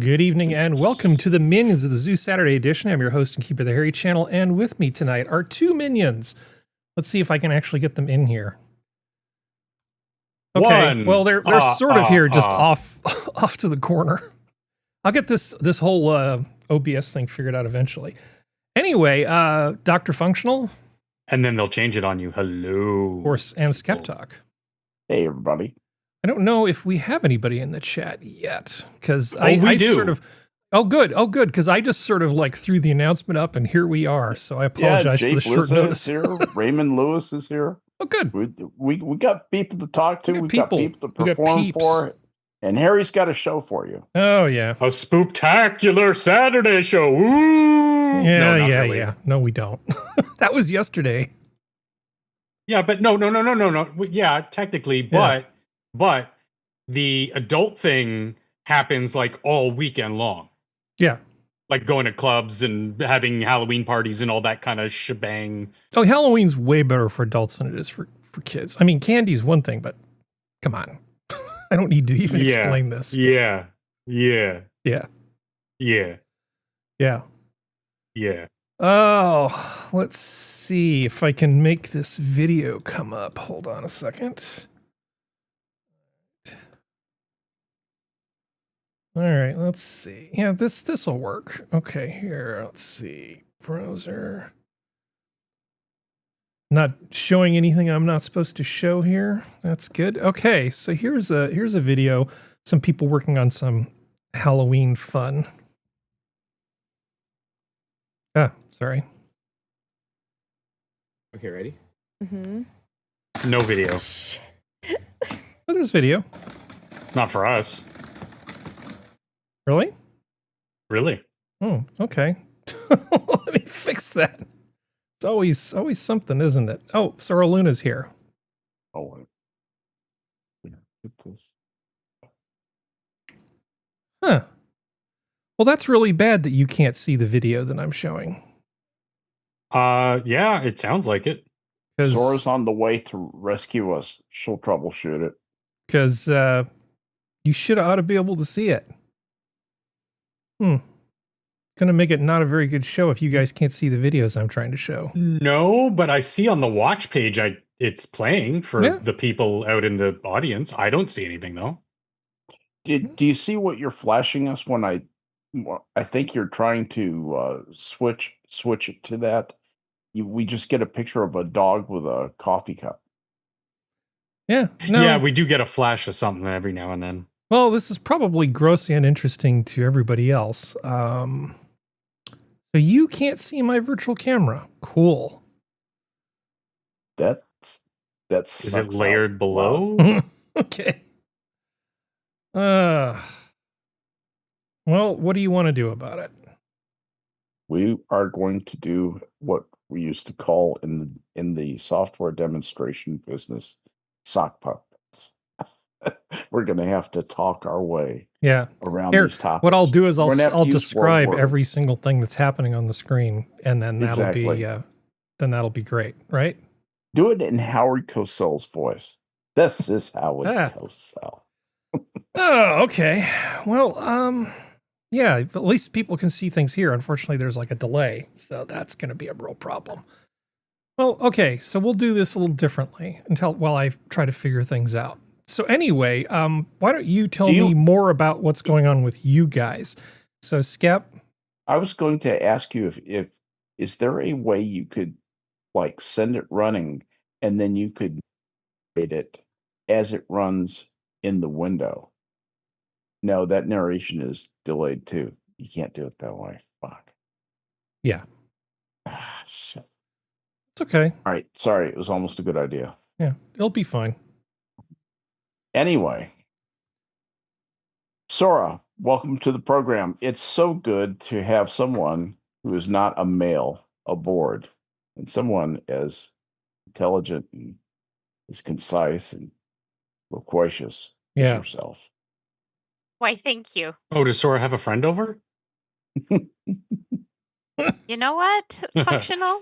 Good evening and welcome to the Minions of the Zoo Saturday edition. I'm your host and keeper of the Harry channel, and with me tonight are two minions. Let's see if I can actually get them in here. Okay, well they're sort of here, just off to the corner. I'll get this whole OBS thing figured out eventually. Anyway, DrFunctional. And then they'll change it on you. Hello. Of course, and SkepTok. Hey, everybody. I don't know if we have anybody in the chat yet, because we do. Sort of. Oh, good, because I just sort of like threw the announcement up, and here we are. So I apologize for the short notice. Is here. Raymond Lewis is here. Oh, good. We got people to talk to. We got people to perform for. And Harry's got a show for you. Oh yeah, a spooktacular Saturday show. Ooh. Yeah, no, really. No, we don't. That was yesterday. Yeah, but no. Yeah, technically, but the adult thing happens like all weekend long. Yeah. Like going to clubs and having Halloween parties and all that kind of shebang. Oh, Halloween's way better for adults than it is for kids. I mean, candy's one thing, but come on. I don't need to even explain this. Yeah. Oh, let's see if I can make this video come up. Hold on a second. All right, let's see. Yeah, this will work. Okay, here, let's see. Browser. Not showing anything I'm not supposed to show here. That's good. Okay, so here's a video. Some people working on some Halloween fun. Ah, sorry. Okay, ready? Mm-hmm. No video. Oh, there's video. Not for us. Really? Really? Oh, okay. Let me fix that. It's always something, isn't it? Oh, Sora Luna's here. Oh, yeah, get this. Huh. Well, that's really bad that you can't see the video that I'm showing. Yeah, it sounds like it. Sora's on the way to rescue us. She'll troubleshoot it. Because you should ought to be able to see it. Gonna make it not a very good show if you guys can't see the videos I'm trying to show. No, but I see on the watch page it's playing for the people out in the audience. I don't see anything though. Do you see what you're flashing us when I think you're trying to switch it to that? We just get a picture of a dog with a coffee cup. Yeah. No. Yeah, we do get a flash of something every now and then. Well, this is probably grossly uninteresting to everybody else. So you can't see my virtual camera. Cool. That's is it layered below? Wow. Okay. Well, what do you want to do about it? We are going to do what we used to call in the software demonstration business sock puppets. We're going to have to talk our way around these topics. What I'll do is I'll describe every single thing that's happening on the screen, and then that'll be great, right? Do it in Howard Cosell's voice. This is Howard Cosell. Oh, okay. Well, yeah, at least people can see things here. Unfortunately, there's like a delay, so that's going to be a real problem. Well, okay, so we'll do this a little differently while I try to figure things out. So anyway, why don't you tell me more about what's going on with you guys? So, Skep, I was going to ask you if is there a way you could like send it running and then you could narrate it as it runs in the window? No, that narration is delayed too. You can't do it that way. Fuck. Yeah. Ah, shit. It's okay. All right. Sorry, it was almost a good idea. Yeah, it'll be fine. Anyway, Sora, welcome to the program. It's so good to have someone who is not a male aboard and someone as intelligent and as concise and loquacious as yourself. Why, thank you. Oh, does Sora have a friend over? You know what? Functional?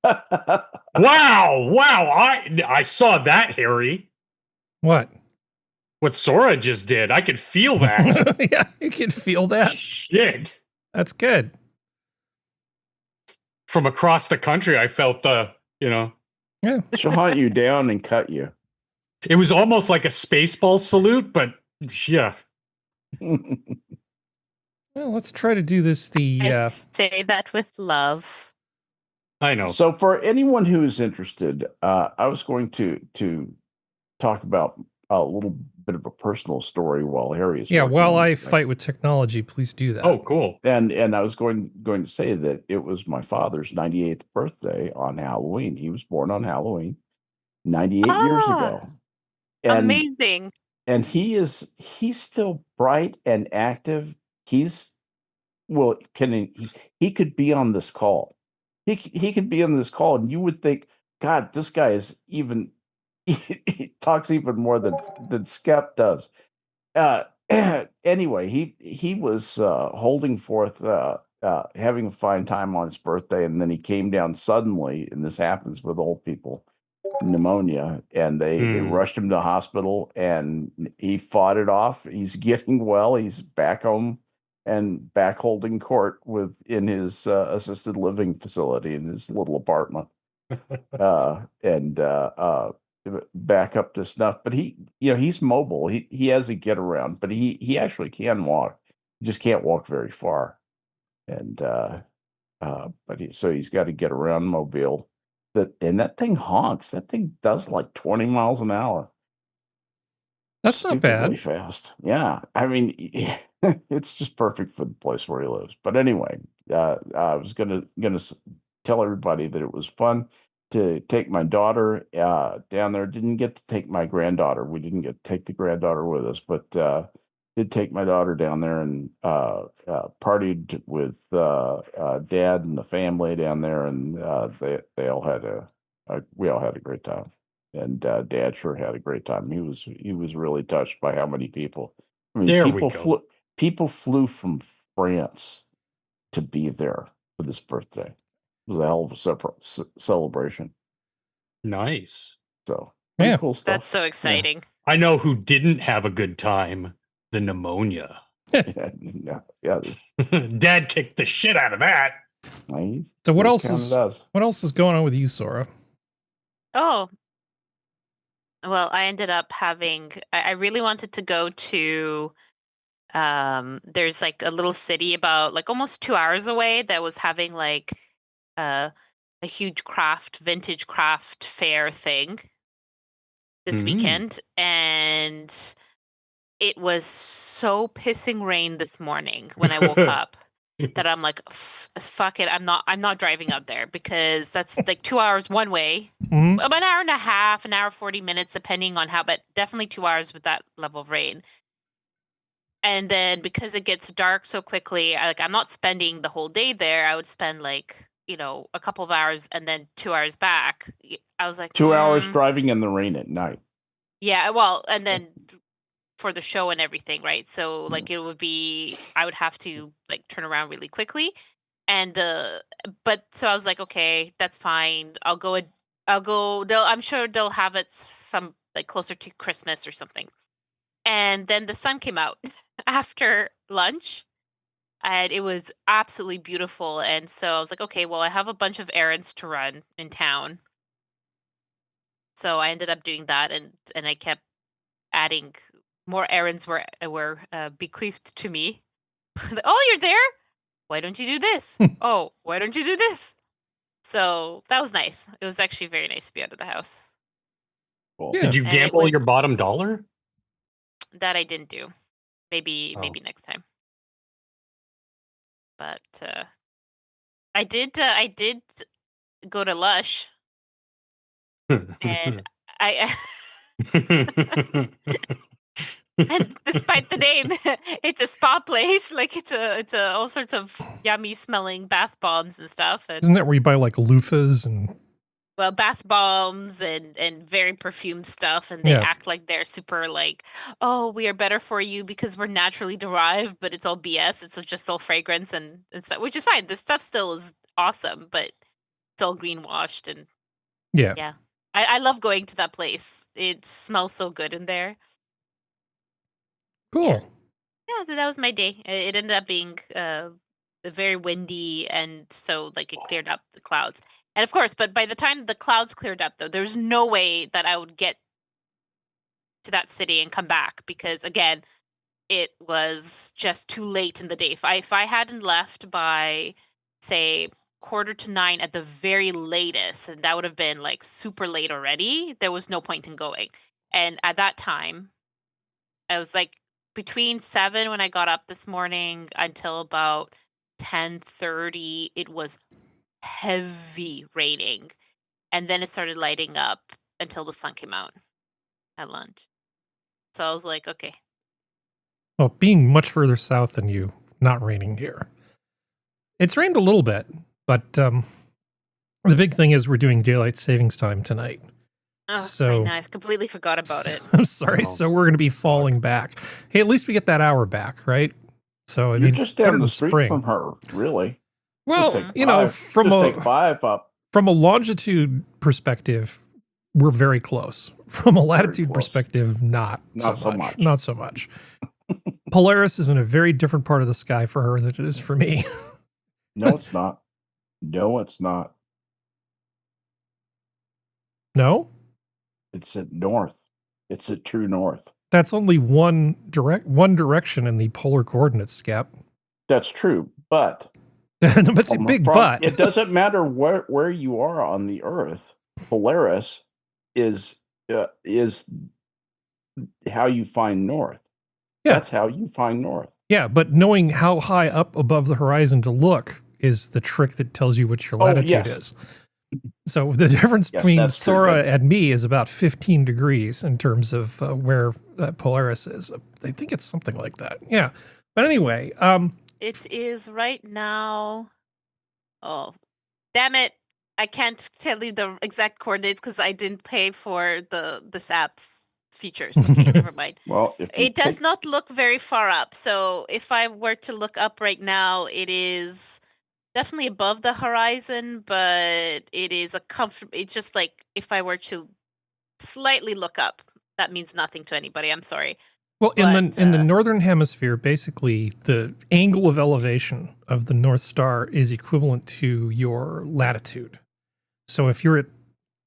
Wow. I saw that, Harry. What? what Sora just did. I could feel that. Yeah, you can feel that. Shit. That's good. From across the country, I felt Yeah. She'll hunt you down and cut you. it was almost like a Spaceball salute, but yeah. Well, let's try to do this I say that with love. I know. So for anyone who is interested, I was going to talk about a little bit of a personal story while Harry is working while on I this thing. fight with technology, please do that. Oh, cool. And I was going to say that it was my father's 98th birthday on Halloween. He was born on Halloween 98 years ago. And Amazing. and he's still bright and active. He could be on this call. He could be on this call, and you would think, God, this guy is even he talks even more than Skep does. Anyway, he was holding forth, having a fine time on his birthday, and then he came down suddenly, and this happens with old people, pneumonia, and they rushed him to the hospital, and he fought it off. He's getting well. He's back home and back holding court in his assisted living facility in his little apartment, and back up to snuff. But he's mobile. He has a get around, but he actually can walk. He just can't walk very far. And but he's got to get around mobile. That thing honks. That thing does like 20 miles an hour. That's not bad. Fast. Yeah. I mean, it's just perfect for the place where he lives. But anyway, I was gonna tell everybody that it was fun to take my daughter down there. Didn't get to take my granddaughter. We didn't get to take the granddaughter with us, but did take my daughter down there and partied with Dad and the family down there, and we all had a great time. And Dad sure had a great time. He was really touched by how many people. I mean, There we go. People flew from France to be there for this birthday. It was a hell of a celebration. Nice. So Yeah. cool stuff. That's so exciting. I know who didn't have a good time. The pneumonia. Yeah. Dad kicked the shit out of that. Nice. So what else is going on with you, Sora? Oh. Well, I ended up I really wanted to go to there's like a little city about like almost 2 hours away that was having like a huge vintage craft fair thing this weekend, and it was so pissing rain this morning when I woke up that I'm like, fuck it, I'm not driving out there, because that's like 2 hours one way, about an hour and a half, an hour 40 minutes, depending on how, but definitely 2 hours with that level of rain. And then because it gets dark so quickly, I'm not spending the whole day there. I would spend like, a couple of hours and then 2 hours back. I was like 2 hours driving in the rain at night. Yeah, well, and then for the show and everything, right? So like I would have to like turn around really quickly. And but so I was like, okay, that's fine. I'll go. I'm sure they'll have it some like closer to Christmas or something. And then the sun came out after lunch, and it was absolutely beautiful. And so I was like, okay, well, I have a bunch of errands to run in town. So I ended up doing that, and I kept adding more errands were bequeathed to me. Oh, you're there? Why don't you do this? Oh, why don't you do this? So that was nice. It was actually very nice to be out of the house. Cool. Yeah. Did you gamble your bottom dollar? That I didn't do. Maybe next time. But I did go to Lush, and I and despite the name, it's a spa place. Like it's a all sorts of yummy smelling bath bombs and stuff. And Isn't that where you buy like loofahs and well, bath bombs and very perfumed stuff, and they act like they're super like, oh, we are better for you because we're naturally derived, but it's all BS. It's just all fragrance and stuff, which is fine. The stuff still is awesome, but it's all greenwashed. And yeah. I love going to that place. It smells so good in there. Cool. Yeah, that was my day. It ended up being very windy, and so like it cleared up the clouds. And of course, but by the time the clouds cleared up, though, there's no way that I would get to that city and come back because, again, it was just too late in the day. If I hadn't left by, say, 8:45 at the very latest, and that would have been like super late already, there was no point in going. And at that time, I was like between 7 when I got up this morning until about 10:30, it was heavy raining. And then it started lighting up until the sun came out at lunch. So I was like, okay. Well, being much further south than you, not raining here. It's rained a little bit, but the big thing is we're doing daylight savings time tonight. Oh, So- I know, I completely forgot about it. I'm sorry. Oh. So we're going to be falling back. Hey, at least we get that hour back, right? So I You're mean, it's just better down the than street spring. from her, really. Well, Just take you know, five. Just take 5 up. from a longitude perspective, we're very close. From a latitude close. perspective, not Not so so much. much. Not so much. Polaris is in a very different part of the sky for her than it is for me. No, it's not. No, it's not. No, It's at north. It's at true north. that's only one direction in the polar coordinates, Skep. That's true, but But it's a big but. It doesn't matter where you are on the Earth. Polaris is how you find north. Yeah. That's how you find north. Yeah, but knowing how high up above the horizon to look is the trick that tells you what your latitude yes. is. So the difference Yes, between that's true, Sora but- and me is about 15 degrees in terms of where Polaris is. I think it's something like that. Yeah. But anyway, It is right now. Oh, damn it. I can't tell you the exact coordinates because I didn't pay for this app's features. Okay, never mind. Well, if you It does take- not look very far up. So if I were to look up right now, it is definitely above the horizon, but it is a comfortable. It's just like if I were to slightly look up, that means nothing to anybody. I'm sorry. well, in But, the northern hemisphere, basically the angle of elevation of the North Star is equivalent to your latitude. So if you're at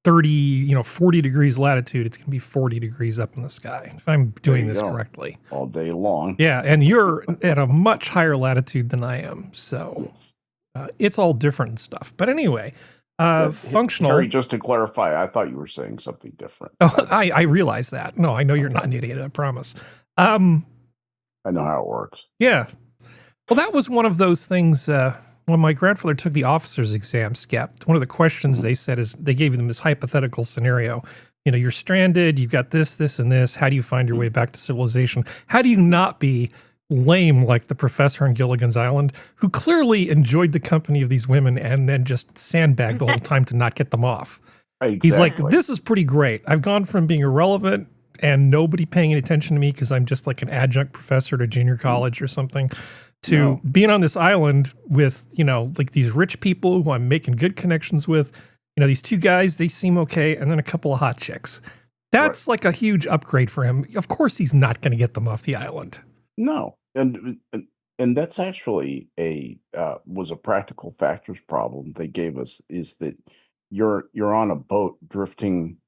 40 degrees latitude, it's going to be 40 degrees up in the sky. If I'm doing you this go. correctly. all day long. Yeah, and you're at a much higher latitude than I am, so it's all different and stuff. But anyway, functional. Harry, just to clarify, I thought you were saying something different. Oh, I realize that. No, I know you're not an idiot. I promise. I know how it works. Yeah. Well, that was one of those things. When my grandfather took the officer's exam, Skep, one of the questions they said is they gave them this hypothetical scenario. You know, you're stranded. You've got this, this, and this. How do you find your way back to civilization? How do you not be lame like the professor on Gilligan's Island, who clearly enjoyed the company of these women and then just sandbagged the whole time to not get them off? Exactly. He's like, this is pretty great. I've gone from being irrelevant and nobody paying any attention to me because I'm just like an adjunct professor at a junior college or something, to No. being on this island with, like these rich people who I'm making good connections with. These two guys, they seem okay, and then a couple of hot chicks. That's like a huge upgrade for him. Of course, he's not going to get them off the island. No, and that's actually was a practical factors problem they gave us, is that you're on a boat drifting,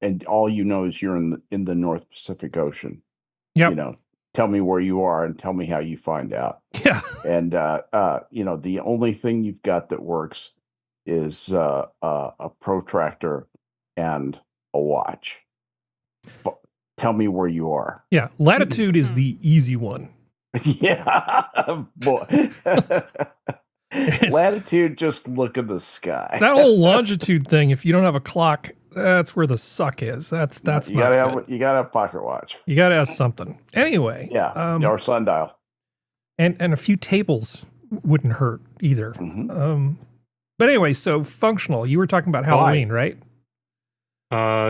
and all you know is you're in the North Pacific Ocean. Yep. Tell me where you are and tell me how you find out. Yeah. And the only thing you've got that works is a protractor and a watch. Tell me where you are. Yeah. Latitude is the easy one. Yeah, boy. Latitude, just look at the sky. That whole longitude thing, if you don't have a clock, that's where the suck is. That's you not gotta good. you gotta have a pocket watch. You got to have something. Anyway. Yeah, or sundial. And a few tables wouldn't hurt either. Mhm. But anyway, so functional. You were talking about Halloween, right?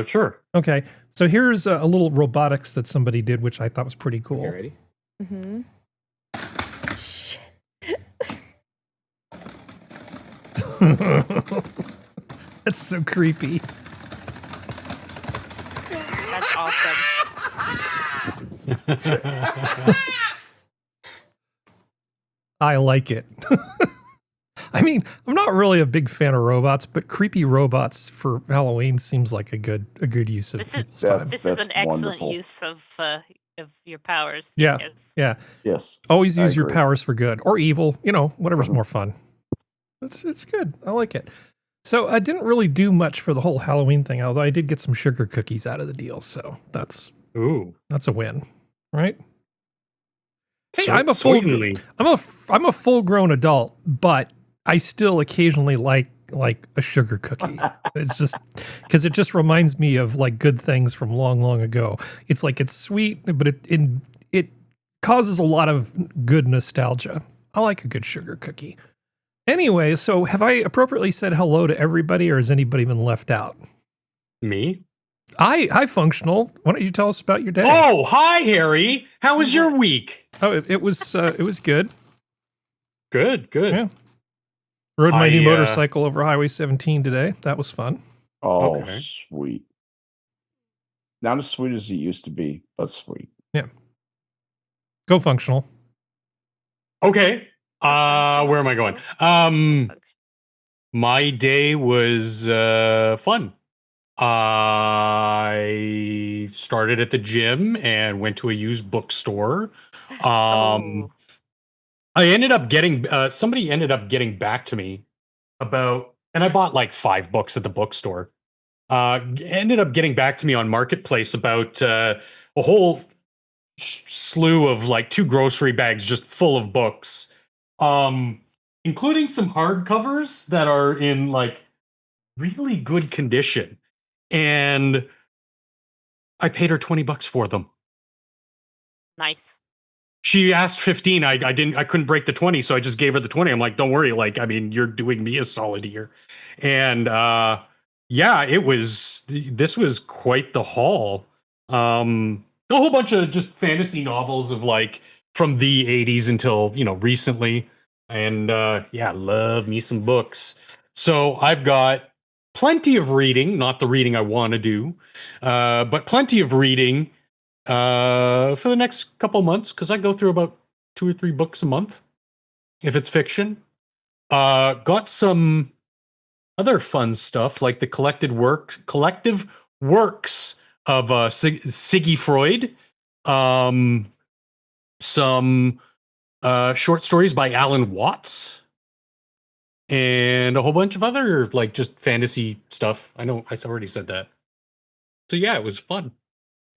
Sure. Okay. So here's a little robotics that somebody did, which I thought was pretty cool. You ready? Mm-hmm. That's so creepy. That's awesome. I like it. I mean, I'm not really a big fan of robots, but creepy robots for Halloween seems like a good use of people's time. This is an excellent wonderful. use of your powers. Yeah. Yes. Yeah. Yes. Always I use your agree. powers for good or evil, whatever's Mhm. more fun. It's good. I like it. So I didn't really do much for the whole Halloween thing, although I did get some sugar cookies out of the deal. So that's a win, right? Hey, So, I'm a full grown adult, but I still occasionally like a sugar cookie. It's just because it just reminds me of like good things from long, long ago. It's like it's sweet, but it causes a lot of good nostalgia. I like a good sugar cookie. Anyway, so have I appropriately said hello to everybody, or has anybody been left out? Me? Hi, Functional. Why don't you tell us about your day? Oh, hi, Harry. How was your week? Oh, it was good. Good. Yeah. Rode my new motorcycle over Highway 17 today. That was fun. Oh, Okay. sweet. Not as sweet as it used to be, but sweet. Yeah. Go Functional. Okay. Where am I going? My day was fun. I started at the gym and went to a used bookstore. I ended up getting somebody ended up getting back to me about, and I bought like 5 books at the bookstore. Ended up getting back to me on Marketplace about a whole slew of like 2 grocery bags just full of books, including some hardcovers that are in like really good condition. And I paid her $20 for them. Nice. She asked 15. I couldn't break the 20, so I just gave her the 20. I'm like, don't worry, you're doing me a solid here. And yeah, this was quite the haul. A whole bunch of just fantasy novels of like from the 80s until, recently. And yeah, love me some books. So I've got plenty of reading, not the reading I want to do, but plenty of reading for the next couple months, because I go through about 2 or 3 books a month if it's fiction. Got some other fun stuff like the collective works of Siggy Freud, some short stories by Alan Watts, and a whole bunch of other like just fantasy stuff. I know I already said that. So yeah, it was fun.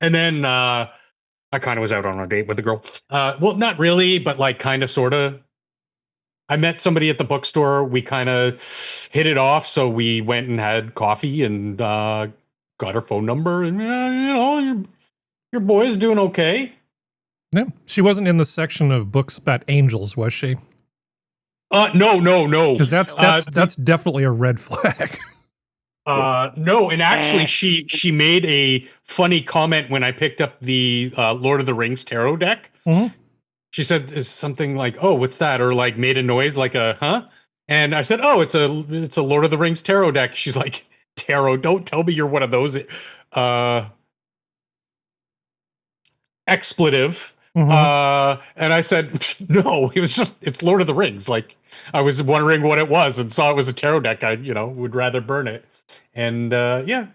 And then I kind of was out on a date with a girl. Well, not really, but like kind of, sort of. I met somebody at the bookstore. We kind of hit it off. So we went and had coffee and got her phone number. And, your boy's doing okay. No, she wasn't in the section of books about angels, was she? No. Because that's definitely a red flag. No, and actually, she made a funny comment when I picked up the Lord of the Rings tarot deck. Mm-hmm. She said something like, "Oh, what's that?" Or like made a noise like a "huh?" And I said, "Oh, it's a Lord of the Rings tarot deck." She's like, "Tarot? Don't tell me you're one of those." Expletive. Mm-hmm. And I said, "No, it's Lord of the Rings." Like I was wondering what it was and saw it was a tarot deck. I would rather burn it. And yeah,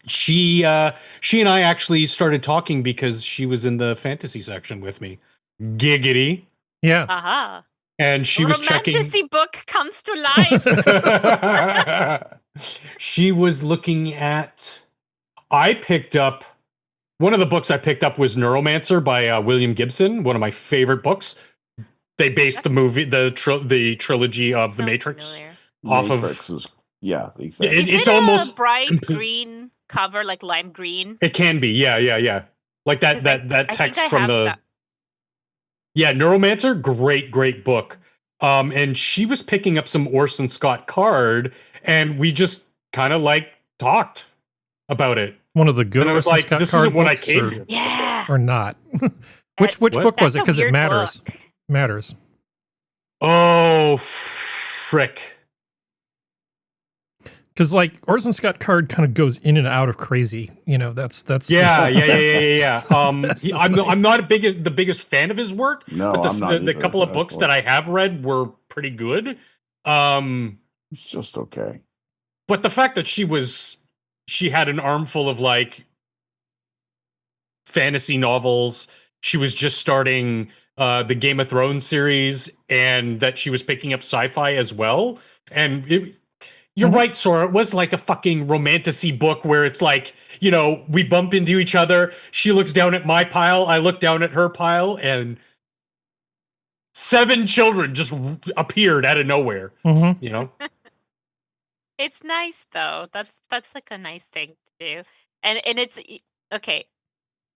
she and I actually started talking because she was in the fantasy section with me. Giggity. Yeah. Aha. And she was checking. Romantasy book comes to life. She was looking at. I picked up one of the books. I picked up was Neuromancer by William Gibson, one of my favorite books. They based the movie, the trilogy of The Matrix off Matrix of. Is, yeah, exactly. It's it almost a bright green cover, like lime green? It can be, yeah. Like that text from the. That. Yeah, Neuromancer, great book. And she was picking up some Orson Scott Card, and we just kind of like talked about it. One of the good Orson Scott Scott Card isn't what I books, came or, here. Yeah. or not. Which book was it? Because it matters. Book. Matters. Oh, frick. Because like Orson Scott Card kind of goes in and out of crazy. You know, that's Yeah. that's the I'm thing. not the biggest fan of his work, No, but I'm not the either, couple of books that I have read were pretty good. It's just okay. But the fact that she had an armful of like fantasy novels, she was just starting the Game of Thrones series, and that she was picking up sci-fi as well. And you're right, Sora. It was like a fucking romantasy book where it's like, you know, we bump into each other. She looks down at my pile. I look down at her pile, and 7 children just appeared out of nowhere. Mhm. You know, It's nice though. That's like a nice thing to do. And it's okay.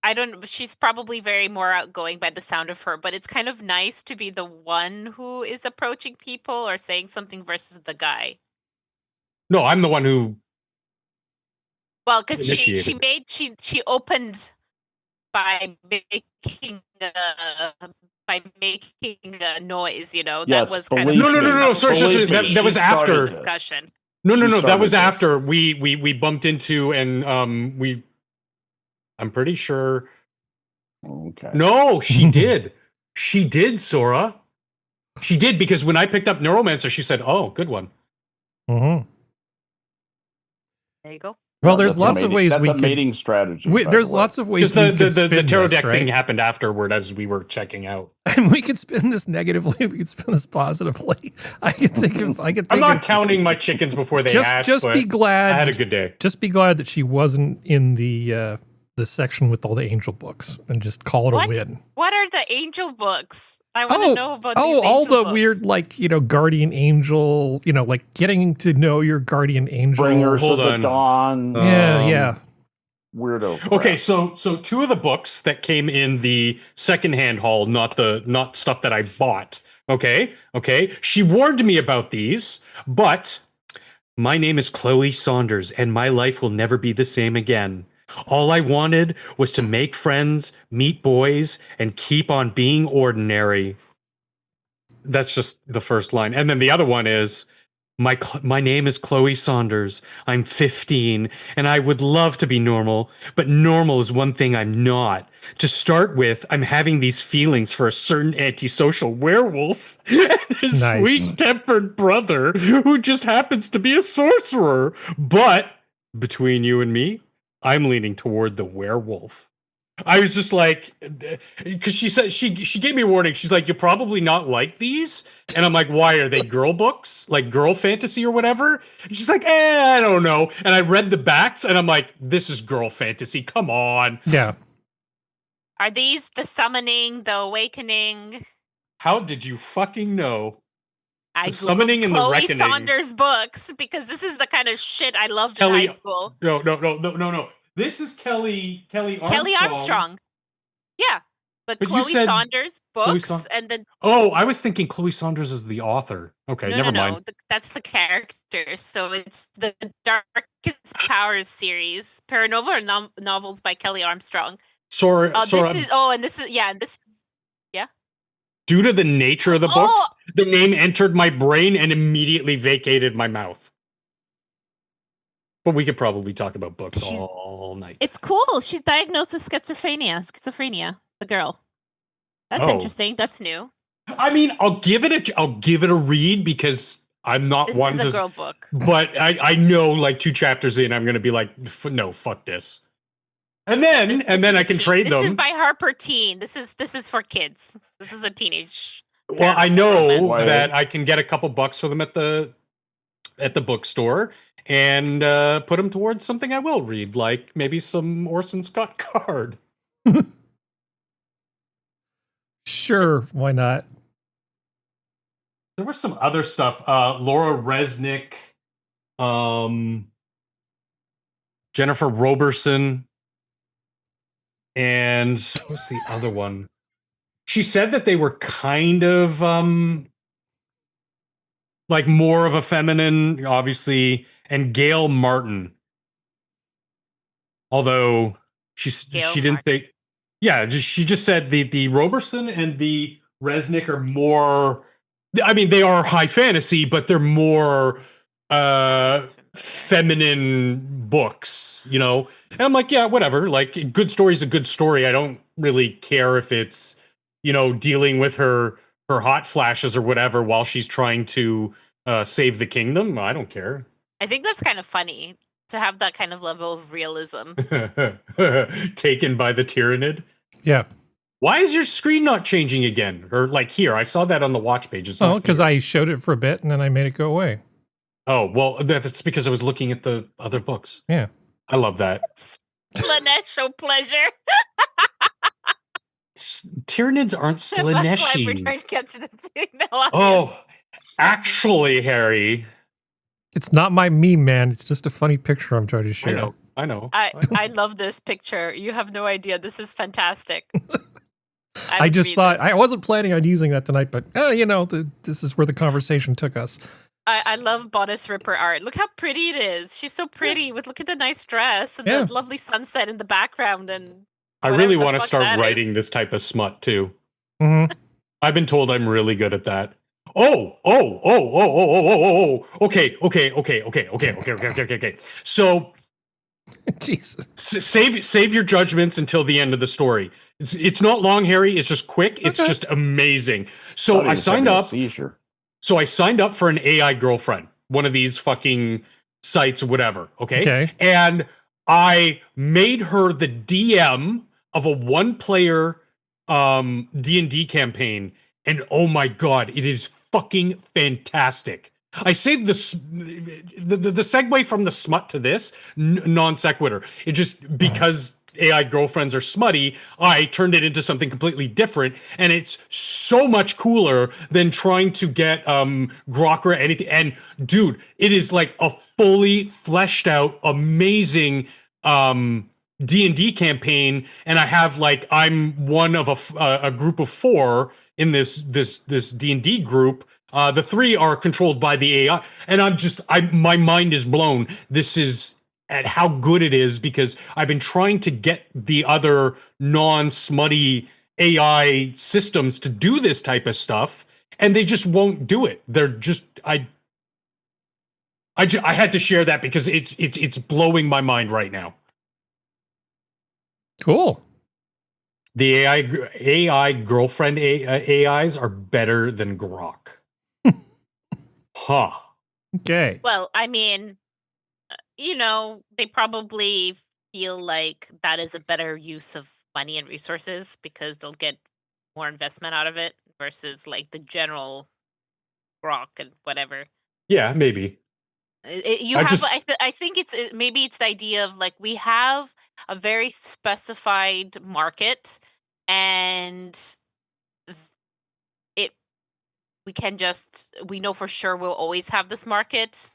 I don't. She's probably very more outgoing by the sound of her, but it's kind of nice to be the one who is approaching people or saying something versus the guy. no, I'm the one who. Well, because Initiated she opened by making a noise. You know, Yes, that was kind of believe No. Sorry, Believe me, that was she after started this. discussion. No, She that was started this. after we bumped into, and I'm pretty sure. Okay. No, she did. She did, Sora. She did, because when I picked up Neuromancer, she said, "Oh, good one." Mhm. There you go. Well, No, there's that's a lots of mating- ways that's we a could. mating strategy. by There's the way. lots of ways Because we could the spin tarot this, deck right? thing happened afterward as we were checking out. And we could spin this negatively. We could spin this positively. I could think of. I could. I'm Think not of, counting my chickens before they hatch. just but be glad. I had a good day. Just be glad that she wasn't in the section with all the angel books, and just call it What? a win. What are the angel books? I want to know about these all angel the books. weird, like, you know, guardian angel, you know, like getting to know your guardian angel. Bringers Hold of the on. Dawn. Yeah. Weirdo. Crap. Okay, so 2 of the books that came in the secondhand haul, not stuff that I bought. Okay. She warned me about these, but my name is Chloe Saunders, and my life will never be the same again. All I wanted was to make friends, meet boys, and keep on being ordinary. That's just the first line. And then the other one is, my name is Chloe Saunders. I'm 15, and I would love to be normal, but normal is one thing I'm not. To start with, I'm having these feelings for a certain antisocial werewolf and his Nice. sweet-tempered brother, who just happens to be a sorcerer. But between you and me, I'm leaning toward the werewolf. I was just like, because she said she gave me a warning. She's like, you'll probably not like these, and I'm like, why are they girl books, like girl fantasy or whatever? And she's like, I don't know. And I read the backs, and I'm like, this is girl fantasy. Come on. Yeah. Are these the summoning, the awakening? How did you fucking know? I The Summoning Googled and the Chloe Reckoning. Saunders books because this is the kind of shit I loved Kelly- in high school. No. This is Kelly Armstrong. Kelly Armstrong. Yeah. But But you Chloe said Saunders Chloe books and then Oh, I was thinking Chloe Saunders is the author. Okay, never mind. That's the character. So it's the Darkest Powers series, paranormal novels by Kelly Armstrong. Sora, This is due to the nature of the books, Oh! the name entered my brain and immediately vacated my mouth. But we could probably talk about books all night. It's cool. She's diagnosed with schizophrenia. The girl. That's Oh. interesting. That's new. I mean, I'll give it a read, because I'm not This one is a to. girl book. But I know, like 2 chapters in, I'm gonna be like, no, fuck this. And then This is I a can teen- trade This them. is by Harper Teen. This is for kids. This is a teenage. Well, I paranormal know romance. that I can get a couple bucks for them at the bookstore, and put them towards something I will read, like maybe some Orson Scott Card. Sure. Why not? There was some other stuff. Laura Resnick, Jennifer Roberson, and what's the other one? She said that they were kind of like more of a feminine, obviously, and Gail Martin. Although she didn't think, yeah, she just said the Roberson and the Resnick are more. I mean, they are high fantasy, but they're more feminine books, you know? And I'm like, yeah, whatever. Like, a good story's a good story. I don't really care if it's, you know, dealing with her hot flashes or whatever while she's trying to save the kingdom. I don't care. I think that's kind of funny to have that kind of level of realism. Taken by the Tyrannid. Yeah. Why is your screen not changing again? Or like here, I saw that on the watch page. It's Oh, not because here. I showed it for a bit and then I made it go away. Oh, well, that's because I was looking at the other books. Yeah. I love that. Lynette, show pleasure. Tyranids aren't That's why we're Slaneshi. trying to get to the female audience. Oh, actually, Harry. It's not my meme, man. It's just a funny picture I'm trying to share. I know. I love this picture. You have no idea. This is fantastic. I would just read thought, this. I wasn't planning on using that tonight, but, you know, this is where the conversation took us. I love Bodice Ripper art. Look how pretty it is. She's so pretty. With look at the nice dress and Yeah. the lovely sunset in the background. And I really whatever the want to fuck start that writing is. this type of smut too. Mm-hmm. I've been told I'm really good at that. Okay. So Jesus. save your judgments until the end of the story. It's not long, Harry. It's just quick. It's Okay. just amazing. So I signed having a up. seizure. So I signed up for an AI girlfriend, one of these fucking sites or whatever. Okay. And I made her the DM of a one-player D&D campaign, and oh my god, it is fucking fantastic. I saved the segue from the smut to this non sequitur. It just because AI girlfriends are smutty, I turned it into something completely different, and it's so much cooler than trying to get grok or anything. And dude, it is like a fully fleshed out, amazing D&D campaign, and I have like I'm one of a group of 4 in this D&D group. The 3 are controlled by the AI, and my mind is blown. This is at how good it is because I've been trying to get the other non-smutty AI systems to do this type of stuff, and they just won't do it. They're just I had to share that because it's blowing my mind right now. Cool. The AI girlfriend AIs are better than Grok. Huh. Okay. well, I mean, you know, they probably feel like that is a better use of money and resources because they'll get more investment out of it versus like the general grok and whatever. Yeah, maybe. I think maybe it's the idea of like we have a very specified market and we know for sure we'll always have this market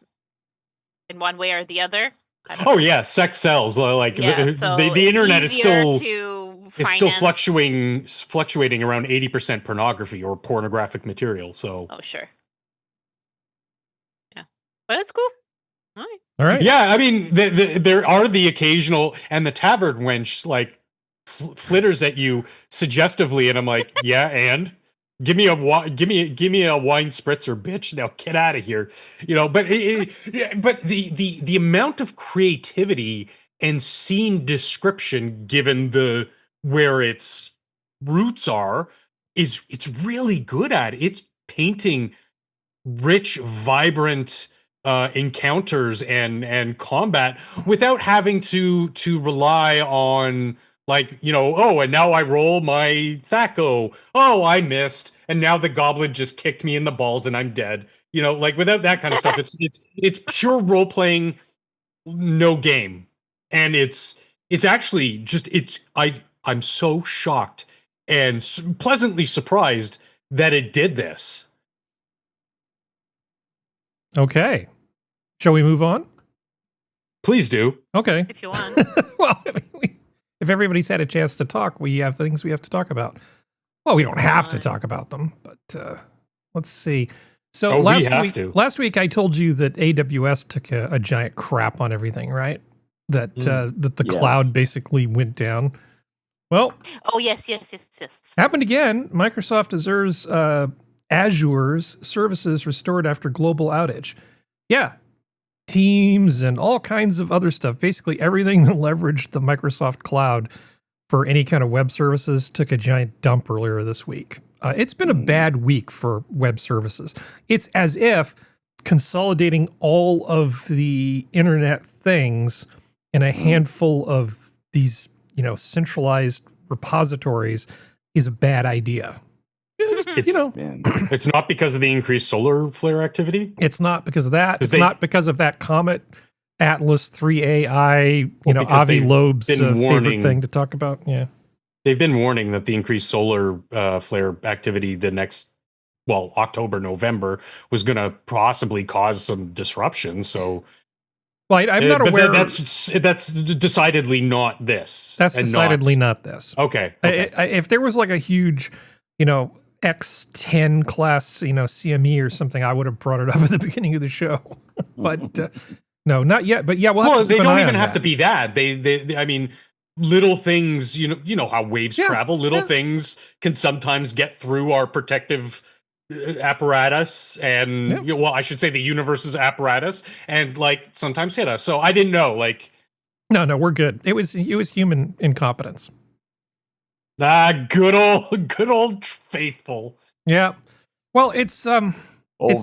in one way or the other. I don't know. Yeah, sex sells. Like Yeah, so the it's internet is easier still to it's still finance. fluctuating around 80% pornography or pornographic material. So Oh, sure. Yeah, but it's cool. All right. All right. yeah, I mean there are the occasional, and the tavern wench like flitters at you suggestively, and I'm like, yeah, and give me a wine spritzer, bitch. Now get out of here, you know. But but the amount of creativity and scene description given where its roots are it's really good at it. It's painting rich, vibrant encounters and combat without having to rely on like, you know, oh, and now I roll my Thaco. Oh, I missed, and now the goblin just kicked me in the balls and I'm dead. You know, like without that kind of stuff, it's pure role playing, no game, and it's actually just I'm so shocked and pleasantly surprised that it did this. Okay. Shall we move on? Please do. Okay. If you want. Well, I mean, if everybody's had a chance to talk, we have things we have to talk about. Well, we don't have to talk about them, but let's see. So last week I told you that AWS took a giant crap on everything, right? That that the cloud basically went down. Well, Oh yes. happened again. Microsoft Azure's services restored after global outage. Yeah. Teams and all kinds of other stuff. Basically, everything that leveraged the Microsoft Cloud for any kind of web services took a giant dump earlier this week. It's been a bad week for web services. It's as if consolidating all of the internet things in a handful of these, centralized repositories is a bad idea. It's not because of the increased solar flare activity. It's not because of that. It's not because of that Comet Atlas 3AI, Avi Loeb's favorite thing to talk about. Yeah. They've been warning that the increased solar flare activity October, November was going to possibly cause some disruption. So, well, I'm not aware. That's decidedly not this. That's decidedly not this. Okay. If there was like a huge, X10 class, CME or something, I would have brought it up at the beginning of the show. But no, not yet. But yeah, they don't even have to be that. They I mean, little things, you know how waves travel. Little things can sometimes get through our protective apparatus, and I should say the universe's apparatus, and sometimes hit us. So I didn't know. No, we're good. It was human incompetence. Good old faithful. Yeah. Well, it's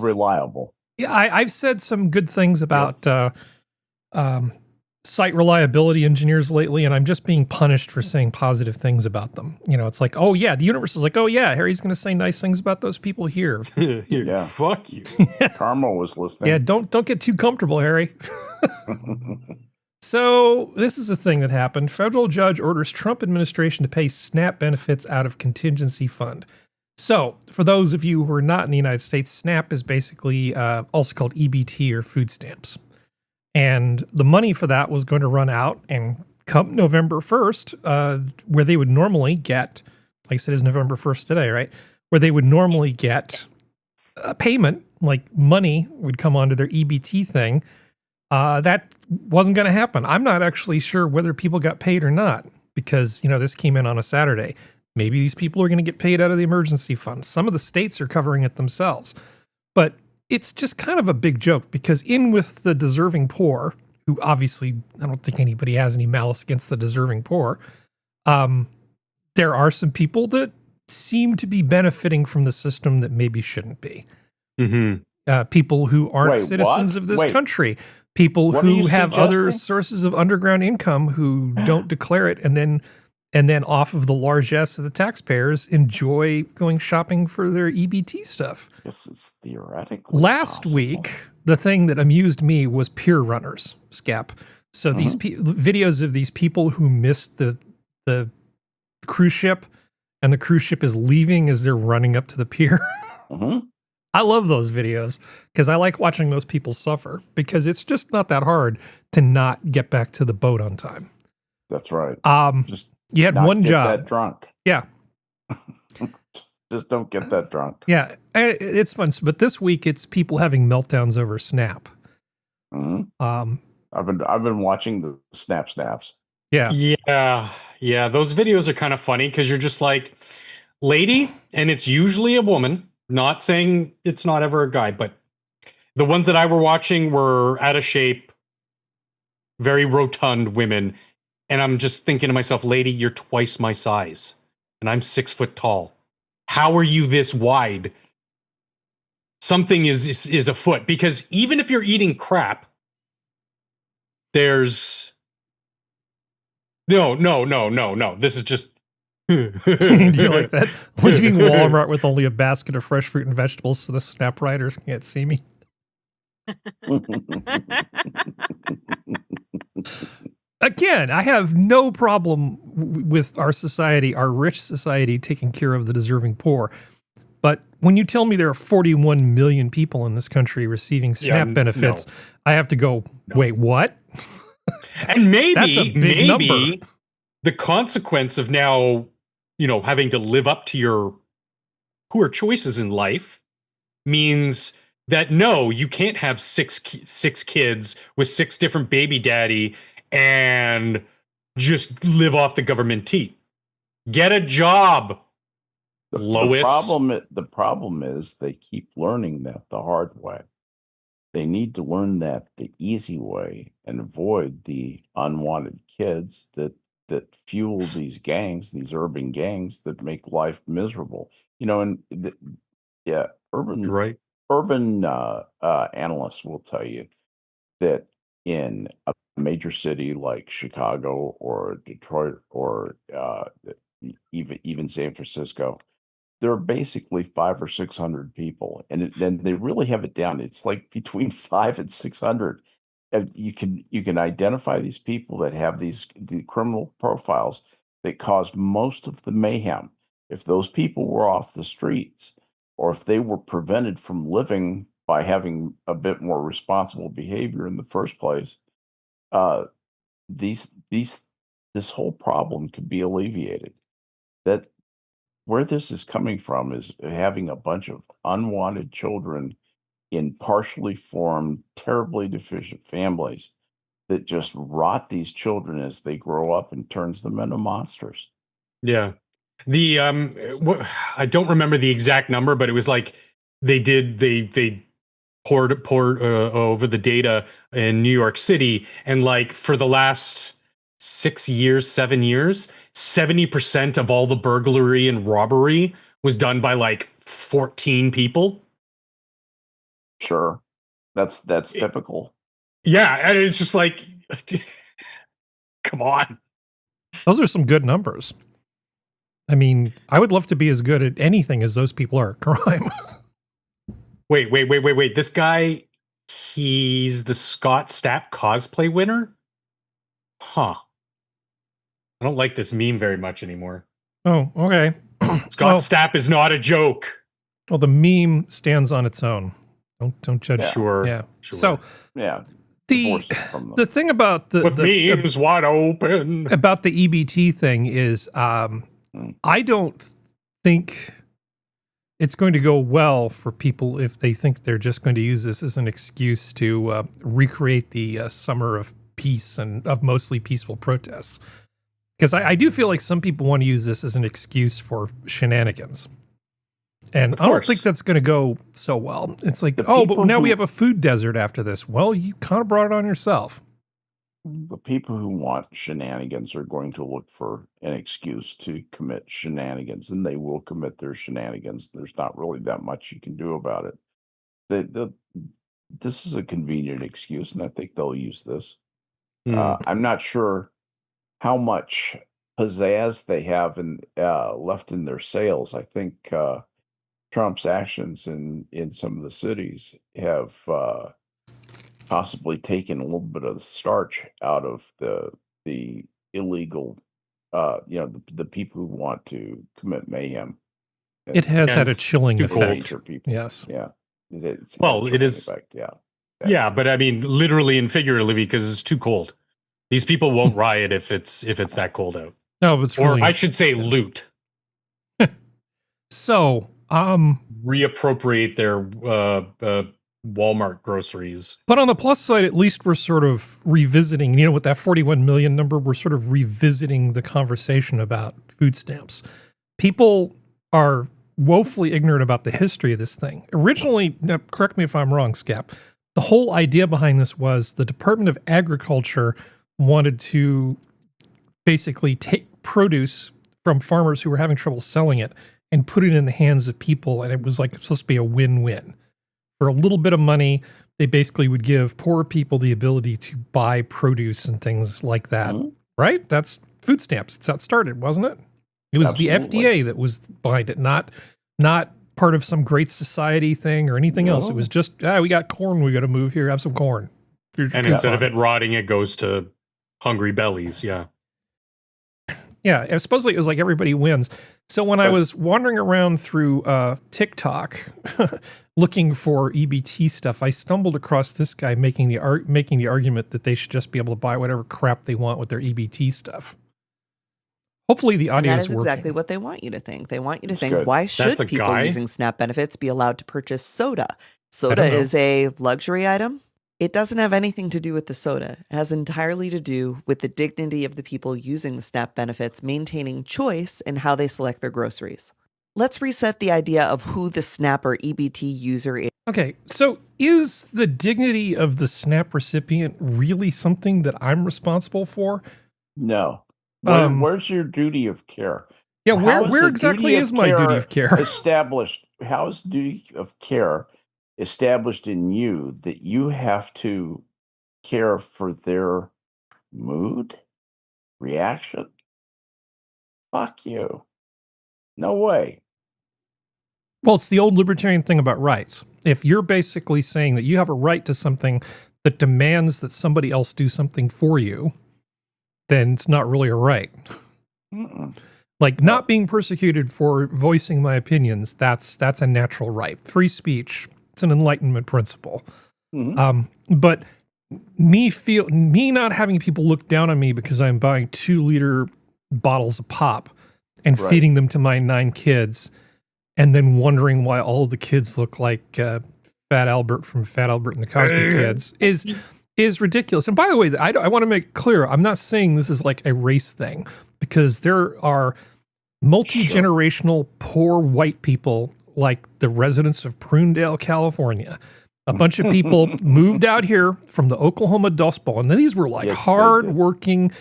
reliable. Yeah, I've said some good things about site reliability engineers lately, and I'm just being punished for saying positive things about them. It's like, oh yeah, the universe is like, oh yeah, Harry's going to say nice things about those people here. Yeah, fuck you. Carmel was listening. Yeah, don't get too comfortable, Harry. So this is a thing that happened. Federal judge orders Trump administration to pay SNAP benefits out of contingency fund. So for those of you who are not in the United States, SNAP is basically also called EBT or food stamps. And the money for that was going to run out, and come November 1st, where they would normally get, like I said, is November 1st today, right? Where they would normally get a payment, like money would come onto their EBT thing. That wasn't going to happen. I'm not actually sure whether people got paid or not, because, this came in on a Saturday. Maybe these people are going to get paid out of the emergency fund. Some of the states are covering it themselves. But it's just kind of a big joke, because in with the deserving poor, who obviously, I don't think anybody has any malice against the deserving poor, there are some people that seem to be benefiting from the system that maybe shouldn't be. Mm-hmm. People who aren't citizens of this country. People who have other sources of underground income who don't declare it, and then off of the largesse of the taxpayers enjoy going shopping for their EBT stuff. Yes, it's theoretically Last possible. week, the thing that amused me was pier runners, Skep. So these videos of these people who missed the cruise ship, and the cruise ship is leaving as they're running up to the pier. I love those videos because I like watching those people suffer, because it's just not that hard to not get back to the boat on time. That's right. You had one job. That drunk. Yeah. Just don't get that drunk. Yeah, it's fun. But this week, it's people having meltdowns over Snap. I've been watching the snaps. Yeah. Those videos are kind of funny because you're just like, lady, and it's usually a woman. Not saying it's not ever a guy, but the ones that I were watching were out of shape, very rotund women. And I'm just thinking to myself, lady, you're twice my size, and I'm 6 foot tall. How are you this wide? Something is afoot, because even if you're eating crap, there's no. This is just. Do you like that? Leaving Walmart with only a basket of fresh fruit and vegetables so the Snap riders can't see me. Again, I have no problem with our society, our rich society, taking care of the deserving poor. But when you tell me there are 41 million people in this country receiving SNAP benefits, I have to go, wait, what? And maybe, that's a big number. The consequence of now, having to live up to your poor choices in life means that no, you can't have six kids with 6 different baby daddy and just live off the government tea. Get a job, Lois. The problem is they keep learning that the hard way. they need to learn that the easy way and avoid the unwanted kids that fuel these gangs, these urban gangs that make life miserable. You know, and yeah, urban Right. analysts will tell you that in a major city like Chicago or Detroit or even San Francisco, there are basically 500 or 600 people, and then they really have it down. It's like between 500 and 600. And you can identify these people that have the criminal profiles that cause most of the mayhem. If those people were off the streets, or if they were prevented from living by having a bit more responsible behavior in the first place, this whole problem could be alleviated. That where this is coming from is having a bunch of unwanted children in partially formed, terribly deficient families that just rot these children as they grow up and turns them into monsters. Yeah. The I don't remember the exact number, but it was like they poured over the data in New York City, and like for the last 7 years, 70% of all the burglary and robbery was done by like 14 people. Sure. That's typical. Yeah, and it's just like, come on. Those are some good numbers. I mean, I would love to be as good at anything as those people are at crime. Wait. This guy, he's the Scott Stapp cosplay winner? Huh. I don't like this meme very much anymore. Oh, okay. Scott Stapp is not a joke. Well, the meme stands on its own. Don't judge. Yeah. Sure. Yeah. Sure. So Yeah. the thing about the memes wide open about the EBT thing is I don't think it's going to go well for people if they think they're just going to use this as an excuse to recreate the summer of peace and of mostly peaceful protests. Because I do feel like some people want to use this as an excuse for shenanigans. And I don't think that's going to go so well. It's like, but now we have a food desert after this. Well, you kind of brought it on yourself. The people who want shenanigans are going to look for an excuse to commit shenanigans, and they will commit their shenanigans. There's not really that much you can do about it. This is a convenient excuse, and I think they'll use this. I'm not sure how much pizzazz they have left in their sails. I think Trump's actions in some of the cities have possibly taken a little bit of the starch out of the illegal, the people who want to commit mayhem. It has had a chilling effect. Yes. Yeah. It is. Effect, yeah. Yeah, but I mean, literally and figuratively, because it's too cold. These people won't riot if it's that cold out. No, it's or really, I should say loot. So, reappropriate their Walmart groceries. But on the plus side, at least we're sort of revisiting, with that 41 million number, we're sort of revisiting the conversation about food stamps. People are woefully ignorant about the history of this thing. Originally, now correct me if I'm wrong, Skep, the whole idea behind this was the Department of Agriculture wanted to basically take produce from farmers who were having trouble selling it and put it in the hands of people, and it was like supposed to be a win-win. For a little bit of money, they basically would give poor people the ability to buy produce and things like that, right? That's food stamps. That's how it started, wasn't it? It was Absolutely. the FDA that was behind it, not part of some great society thing or anything else. It was just, we got corn, we got to move here, have some corn. And instead of it rotting, it goes to hungry bellies, yeah. Yeah, supposedly it was like everybody wins. So when I was wandering around through TikTok looking for EBT stuff, I stumbled across this guy making the argument that they should just be able to buy whatever crap they want with their EBT stuff. Hopefully the audio is working. That is exactly what they want you to think. They want you to think, good. why should That's a people guy? using SNAP benefits be allowed to purchase soda? Soda is a luxury item. It doesn't have anything to do with the soda. It has entirely to do with the dignity of the people using the SNAP benefits, maintaining choice in how they select their groceries. Let's reset the idea of who the SNAP or EBT user is. Okay, so is the dignity of the SNAP recipient really something that I'm responsible for? No. Um, Where's your duty of care? Yeah, How is where the exactly duty is of my duty care of care? established? How is duty of care established in you that you have to care for their mood, reaction? Fuck you. No way. Well, it's the old libertarian thing about rights. If you're basically saying that you have a right to something that demands that somebody else do something for you, then it's not really a right. Mm-mm. Like not being persecuted for voicing my opinions, that's a natural right. Free speech, it's an enlightenment principle. Mhm. But me not having people look down on me because I'm buying 2-liter bottles of pop and Right. feeding them to my 9 kids, and then wondering why all the kids look like Fat Albert from Fat Albert and the Cosby Kids is ridiculous. And by the way, I want to make clear, I'm not saying this is like a race thing, because there are multi-generational poor white people like the residents of Prunedale, California. A bunch of people moved out here from the Oklahoma Dust Bowl, and these were like Yes, they did. hard-working,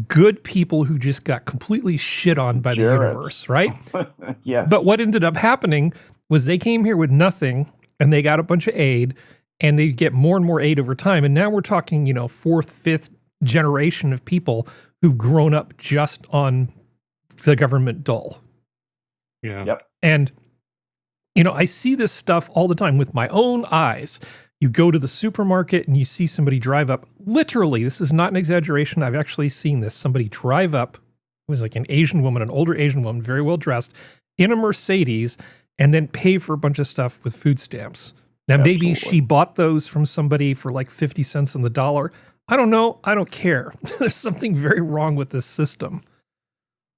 good people who just got completely shit on by the Jarrett's. universe, right? Yes. But what ended up happening was they came here with nothing, and they got a bunch of aid, and they get more and more aid over time. And now we're talking, 4th, 5th generation of people who've grown up just on the government dole. Yeah. Yep. And, I see this stuff all the time with my own eyes. You go to the supermarket and you see somebody drive up. Literally, this is not an exaggeration. I've actually seen this. Somebody drive up, it was like an Asian woman, an older Asian woman, very well dressed, in a Mercedes, and then pay for a bunch of stuff with food stamps. Now, maybe she bought those from somebody for like 50 cents on the dollar. I don't know. I don't care. There's something very wrong with this system.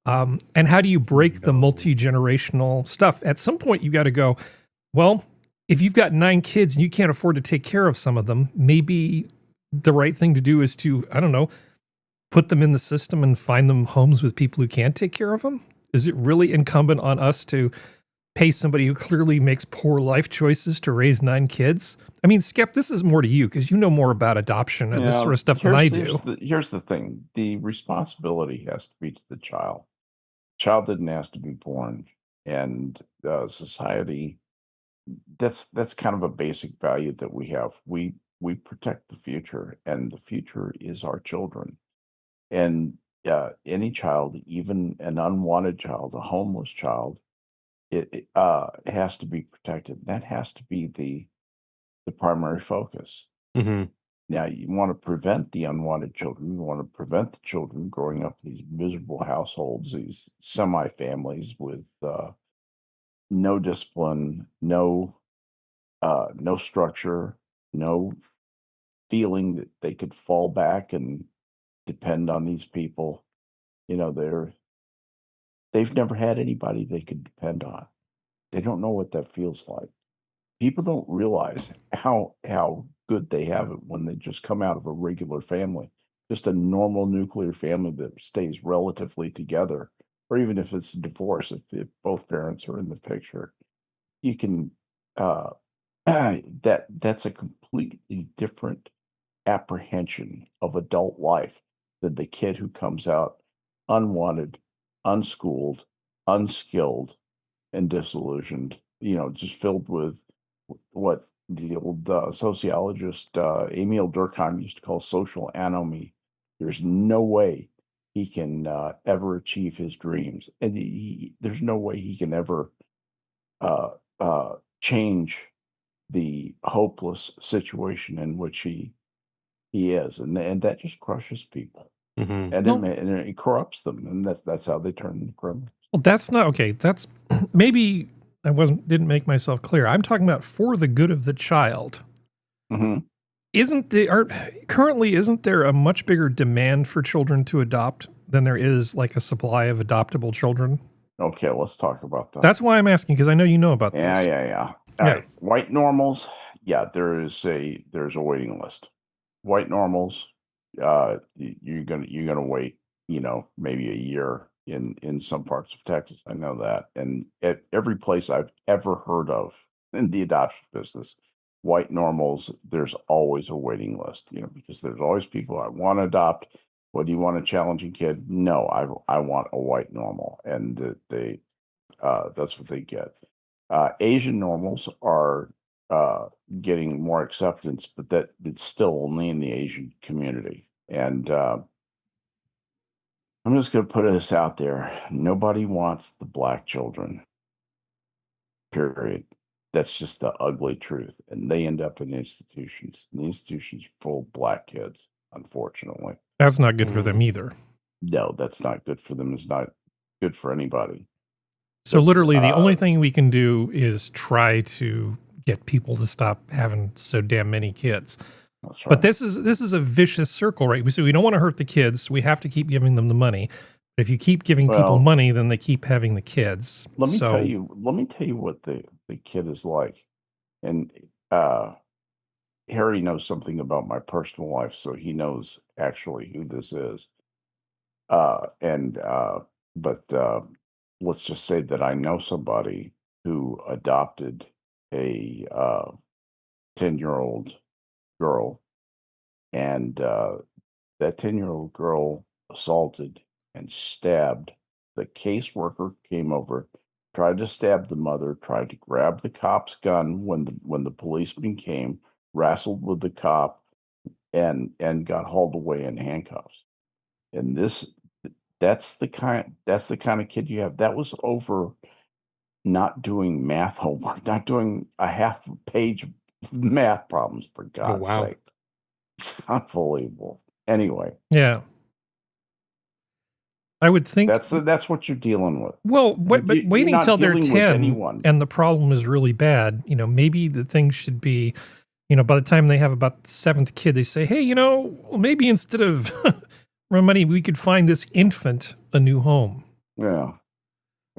And how do you break the multi-generational stuff? At some point, you got to go, well, if you've got 9 kids and you can't afford to take care of some of them, maybe the right thing to do is to, I don't know, put them in the system and find them homes with people who can't take care of them? Is it really incumbent on us to pay somebody who clearly makes poor life choices to raise 9 kids? I mean, Skep, this is more to you because you know more about adoption and this sort of stuff than I do. Here's the thing. The responsibility has to be to the child. Child didn't ask to be born, and society, that's kind of a basic value that we have. We protect the future, and the future is our children. And any child, even an unwanted child, a homeless child, it has to be protected. That has to be the primary focus. Mm-hmm. Now, you want to prevent the unwanted children. You want to prevent the children growing up in these miserable households, these semi-families with no discipline, no structure, no feeling that they could fall back and depend on these people. They've never had anybody they could depend on. They don't know what that feels like. People don't realize how good they have it when they just come out of a regular family, just a normal nuclear family that stays relatively together, or even if it's a divorce, if both parents are in the picture, you can that's a completely different apprehension of adult life than the kid who comes out unwanted, unschooled, unskilled, and disillusioned, just filled with what the old sociologist Emil Durkheim used to call social anomie. There's no way he can ever achieve his dreams, and there's no way he can ever change the hopeless situation in which he is, and that just crushes people, Mm-hmm. and it corrupts them, and that's how they turn into criminals. Well, that's not okay. That's maybe I didn't make myself clear. I'm talking about for the good of the child. Mm-hmm. Isn't there a much bigger demand for children to adopt than there is like a supply of adoptable children? Okay, let's talk about that. That's why I'm asking, because I know you know about this. Yeah. All right. White normals, there's a waiting list. White normals, you're gonna wait, maybe a year in some parts of Texas. I know that, and at every place I've ever heard of in the adoption business, white normals, there's always a waiting list, because there's always people I want to adopt. What do you want, a challenging kid? No, I want a white normal, and that's what they get. Asian normals are getting more acceptance, but that it's still only in the Asian community. And I'm just going to put this out there. Nobody wants the black children, period. That's just the ugly truth. And they end up in institutions. And the institutions are full of black kids, unfortunately. That's not good for them either. No, that's not good for them. It's not good for anybody. So literally the only thing we can do is try to get people to stop having so damn many kids. That's right. But this is a vicious circle, right? We say we don't want to hurt the kids. We have to keep giving them the money. But if you keep giving people money, then they keep having the kids. Let me tell you what the kid is like. And Harry knows something about my personal life, so he knows actually who this is. But let's just say that I know somebody who adopted a 10-year-old girl, and that 10-year-old girl assaulted and stabbed. The caseworker came over, tried to stab the mother, tried to grab the cop's gun when the policeman came, wrestled with the cop, and got hauled away in handcuffs. And that's the kind of kid you have. That was over not doing math homework, not doing a half a page of math problems, for God's sake. It's unbelievable. Anyway. Yeah. I would think that's what you're dealing with. Well, but waiting until they're 10 and the problem is really bad, maybe the thing should be, by the time they have about the 7th kid, they say, hey, maybe instead of money, we could find this infant a new home. Yeah.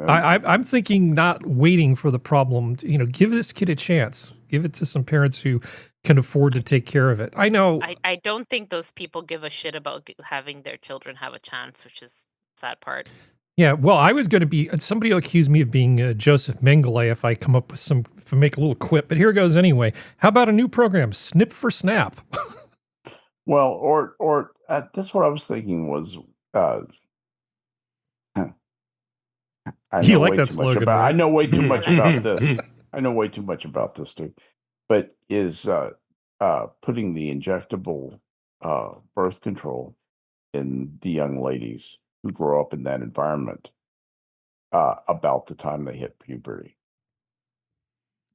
I'm thinking not waiting for the problem. Give this kid a chance. Give it to some parents who can afford to take care of it. I know. I don't think those people give a shit about having their children have a chance, which is the sad part. Yeah, well, I was going to be, somebody will accuse me of being Joseph Mengele if I come up with if I make a little quip, but here goes anyway. How about a new program, Snip for Snap? Well, or that's what I was thinking was, You like that slogan, right? I know way too much about this. I know way too much about this, too. But is putting the injectable birth control in the young ladies who grow up in that environment about the time they hit puberty.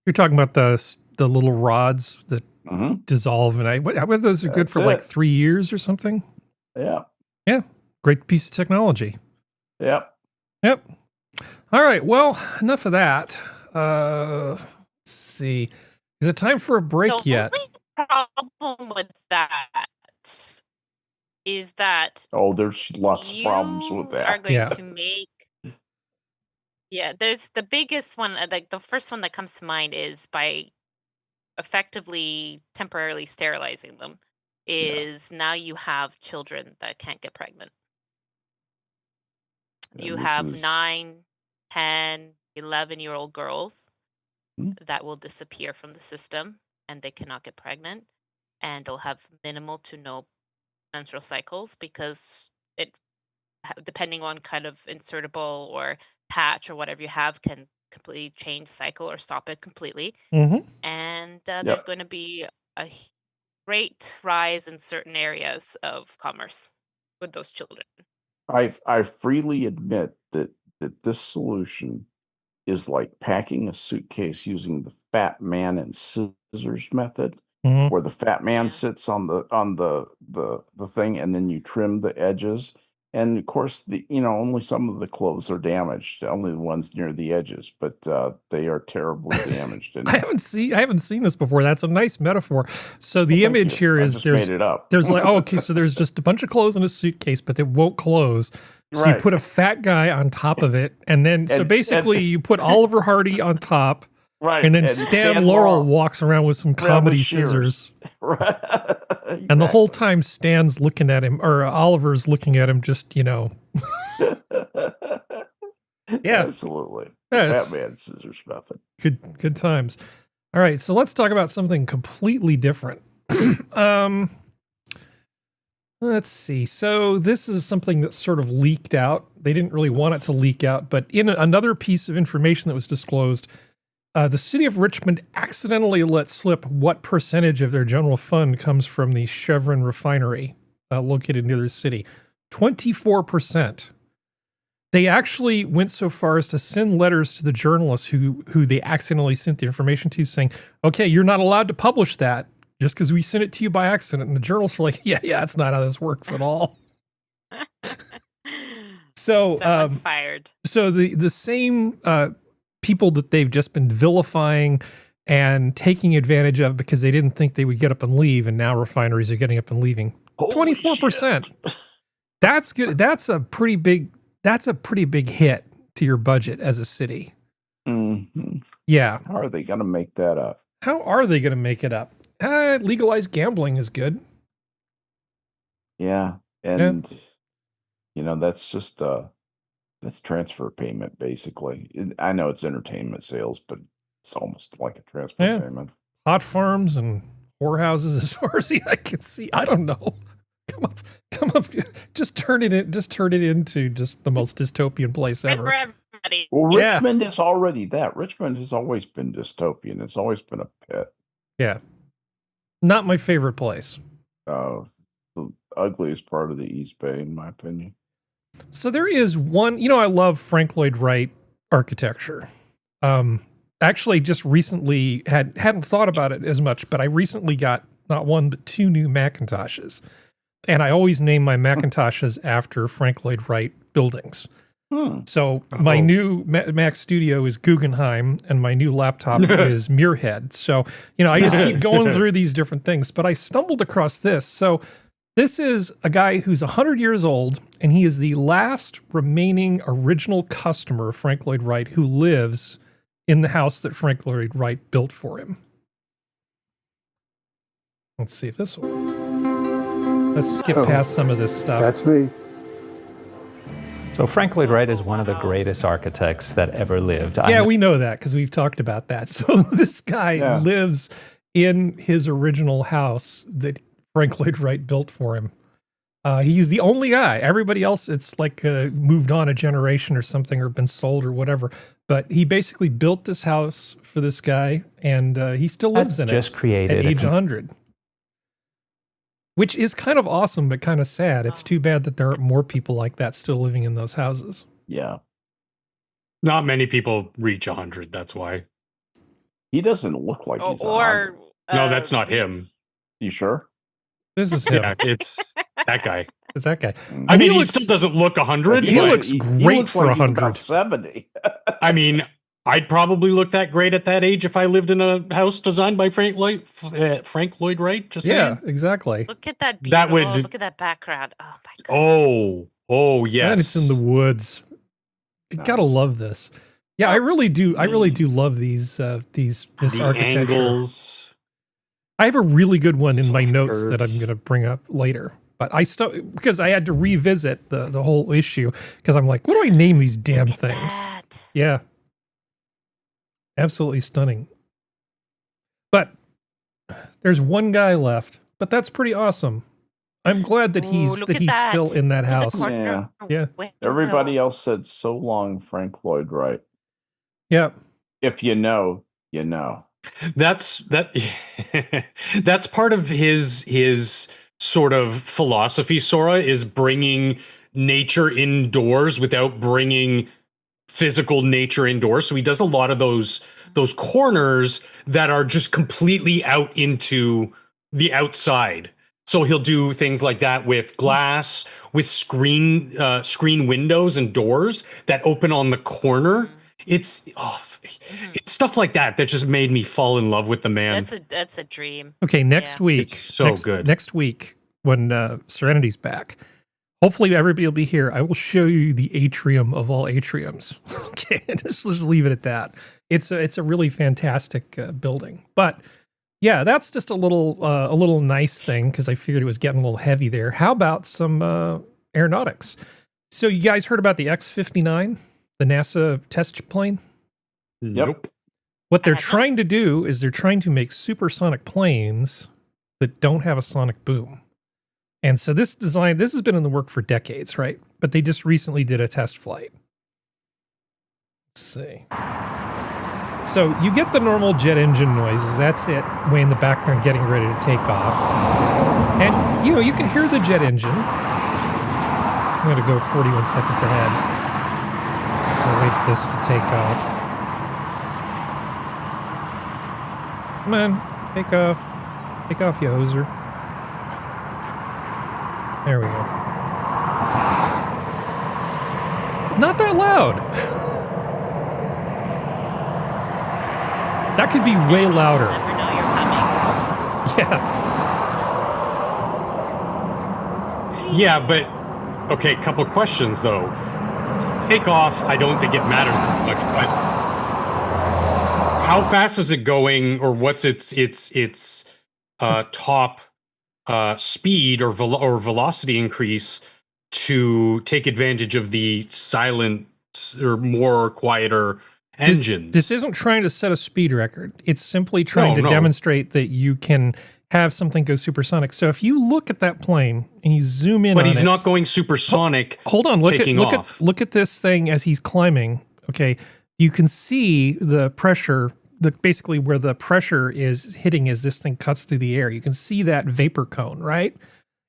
You're talking about the little rods that dissolve, and what those are good for like 3 years or something? Yeah. Yeah. Great piece of technology. Yep. All right. Well, enough of that. Let's see. Is it time for a break yet? The only problem with that is that there's lots of problems with that. Are going to make there's the biggest one, like the first one that comes to mind is by effectively temporarily sterilizing them now you have children that can't get pregnant. You have 9, 10, 11-year-old girls that will disappear from the system and they cannot get pregnant, and they'll have minimal to no menstrual cycles because it, depending on kind of insertable or patch or whatever you have, can completely change cycle or stop it completely. And there's going to be a great rise in certain areas of commerce with those children. I freely admit that this solution is like packing a suitcase using the fat man and scissors method, where the fat man sits on the thing, and then you trim the edges. And of course, only some of the clothes are damaged, only the ones near the edges, but they are terribly damaged. And I haven't seen this before. That's a nice metaphor. So the image here is made it up. There's like, okay, so there's just a bunch of clothes in a suitcase, but it won't close. So you put a fat guy on top of it, and then basically you put Oliver Hardy on top. Right. And then Stan Laurel walks around with some comedy scissors. Right. And the whole time Stan's looking at him, or Oliver's looking at him, just, Yeah. Absolutely. Yes. Batman scissors method. Good times. All right, so let's talk about something completely different. Let's see. So this is something that sort of leaked out. They didn't really want it to leak out, but in another piece of information that was disclosed, the city of Richmond accidentally let slip what percentage of their general fund comes from the Chevron refinery located near the city. 24%. They actually went so far as to send letters to the journalists who they accidentally sent the information to, saying, okay, you're not allowed to publish that just because we sent it to you by accident. And the journalists were like, yeah, that's not how this works at all. So Someone's fired. So the same people that they've just been vilifying and taking advantage of because they didn't think they would get up and leave, and now refineries are getting up and leaving. 24%. That's good. That's a pretty big hit to your budget as a city. Mm-hmm. Yeah. How are they going to make that up? How are they going to make it up? Legalized gambling is good. Yeah. And, that's just, that's transfer payment, basically. I know it's entertainment sales, but it's almost like a transfer payment. Hot farms and whorehouses, as far as the eye can see. I don't know. Come up. Just turn it into just the most dystopian place ever. For everybody. Well, Richmond is already that. Richmond has always been dystopian. It's always been a pit. Yeah. Not my favorite place. The ugliest part of the East Bay, in my opinion. So there is one, I love Frank Lloyd Wright architecture. Actually just recently hadn't thought about it as much, but I recently got not one, but 2 new Macintoshes. And I always name my Macintoshes after Frank Lloyd Wright buildings. So my new Mac Studio is Guggenheim, and my new laptop is Muirhead. So, I just keep going through these different things, but I stumbled across this. So this is a guy who's 100 years old, and he is the last remaining original customer of Frank Lloyd Wright who lives in the house that Frank Lloyd Wright built for him. Let's see if this will. Let's skip past some of this stuff. That's me. So Frank Lloyd Wright is one of the greatest architects that ever lived. Yeah, we know that because we've talked about that. So this guy lives in his original house that Frank Lloyd Wright built for him. He's the only guy. Everybody else, it's like moved on a generation or something, or been sold or whatever. But he basically built this house for this guy, and he still lives in it at age 100. Which is kind of awesome, but kind of sad. It's too bad that there aren't more people like that still living in those houses. Yeah. Not many people reach 100, that's why. He doesn't look like he's 100. No, that's not him. You sure? This is him. Yeah, it's that guy. It's that guy. I mean, he still doesn't look 100. He looks great for 100. 70. I mean, I'd probably look that great at that age if I lived in a house designed by Frank Lloyd Wright. Just saying. Exactly. Look at that. That would look at that background. Oh my god. Oh yes. And it's in the woods. You gotta love this. Yeah, I really do. I really do love this architecture. Angles. I have a really good one in my notes that I'm going to bring up later. But because I had to revisit the whole issue because I'm like, what do I name these damn things? Yeah. Absolutely stunning. But there's one guy left, but that's pretty awesome. I'm glad that he's still in that house. Yeah. Everybody else said so long, Frank Lloyd Wright. Yeah. If you know, you know. That's part of his sort of philosophy, Sora, is bringing nature indoors without bringing physical nature indoors. So he does a lot of those corners that are just completely out into the outside. So he'll do things like that with glass, with screen windows and doors that open on the corner. It's stuff like that just made me fall in love with the man. That's a dream. Okay, next week. It's so good. Next week when Serenity's back. Hopefully everybody will be here. I will show you the atrium of all atriums. Okay, just leave it at that. It's a really fantastic building. But yeah, that's just a little nice thing because I figured it was getting a little heavy there. How about some aeronautics? So you guys heard about the X-59, the NASA test plane? Nope. What they're have not. trying to do is they're trying to make supersonic planes that don't have a sonic boom. And so this has been in the work for decades, right? But they just recently did a test flight. Let's see. So you get the normal jet engine noises. That's it, way in the background getting ready to take off. And, you can hear the jet engine. I'm going to go 41 seconds ahead. I'll wait for this to take off. Come on, take off. Take off, you hoser. There we go. Not that loud. That could be way louder. Never know you're coming. Yeah. Yeah, but okay, couple questions though. Takeoff, I don't think it matters that much, but how fast is it going, or what's its top speed or velocity increase to take advantage of the silent or more quieter engines? This isn't trying to set a speed record. It's simply trying to demonstrate that you can have something go supersonic. So if you look at that plane and you zoom in but on he's it, not going supersonic. Hold on, look at this thing as he's climbing. Okay, you can see the pressure, basically where the pressure is hitting as this thing cuts through the air. You can see that vapor cone, right?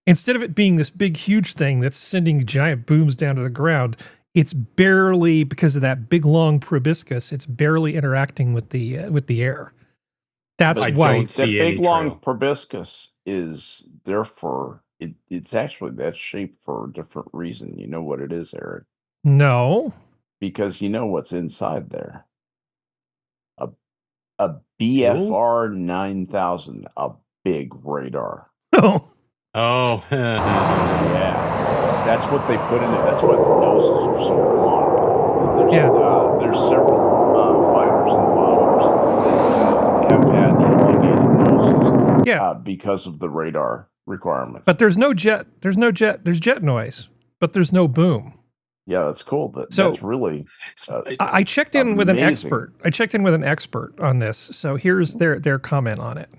Instead of it being this big, huge thing that's sending giant booms down to the ground, it's barely, because of that big, long proboscis, it's barely interacting with the air. That's why that big long proboscis is there for it's actually that shape for a different reason. You know what it is, Eric? No, because you know what's inside there. A BFR 9000, a big radar. Oh, yeah, that's what they put in it. That's why the noses are so long. There's several fighters and bombers that have had elongated noses. Yeah, because of the radar requirements. But there's jet noise, but there's no boom. Yeah, that's cool. That's really. I checked in with an amazing. expert. I checked in with an expert on this. So here's their comment on it.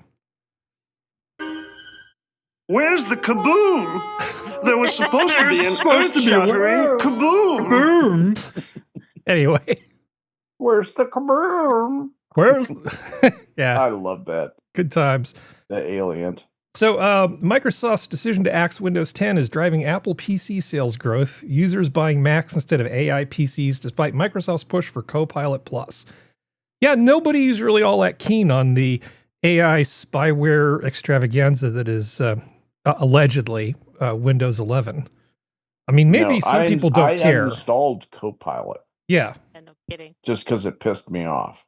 Where's the kaboom? There was supposed to be an earth-shattering kaboom. Boom. Anyway, where's the kaboom? Yeah, I love that. Good times. The alien. So Microsoft's decision to axe Windows 10 is driving Apple PC sales growth. Users buying Macs instead of AI PCs, despite Microsoft's push for Copilot Plus. Yeah, nobody's really all that keen on the AI spyware extravaganza that is allegedly Windows 11. I mean, maybe some people don't care. I installed Copilot. Yeah. No kidding. Just because it pissed me off.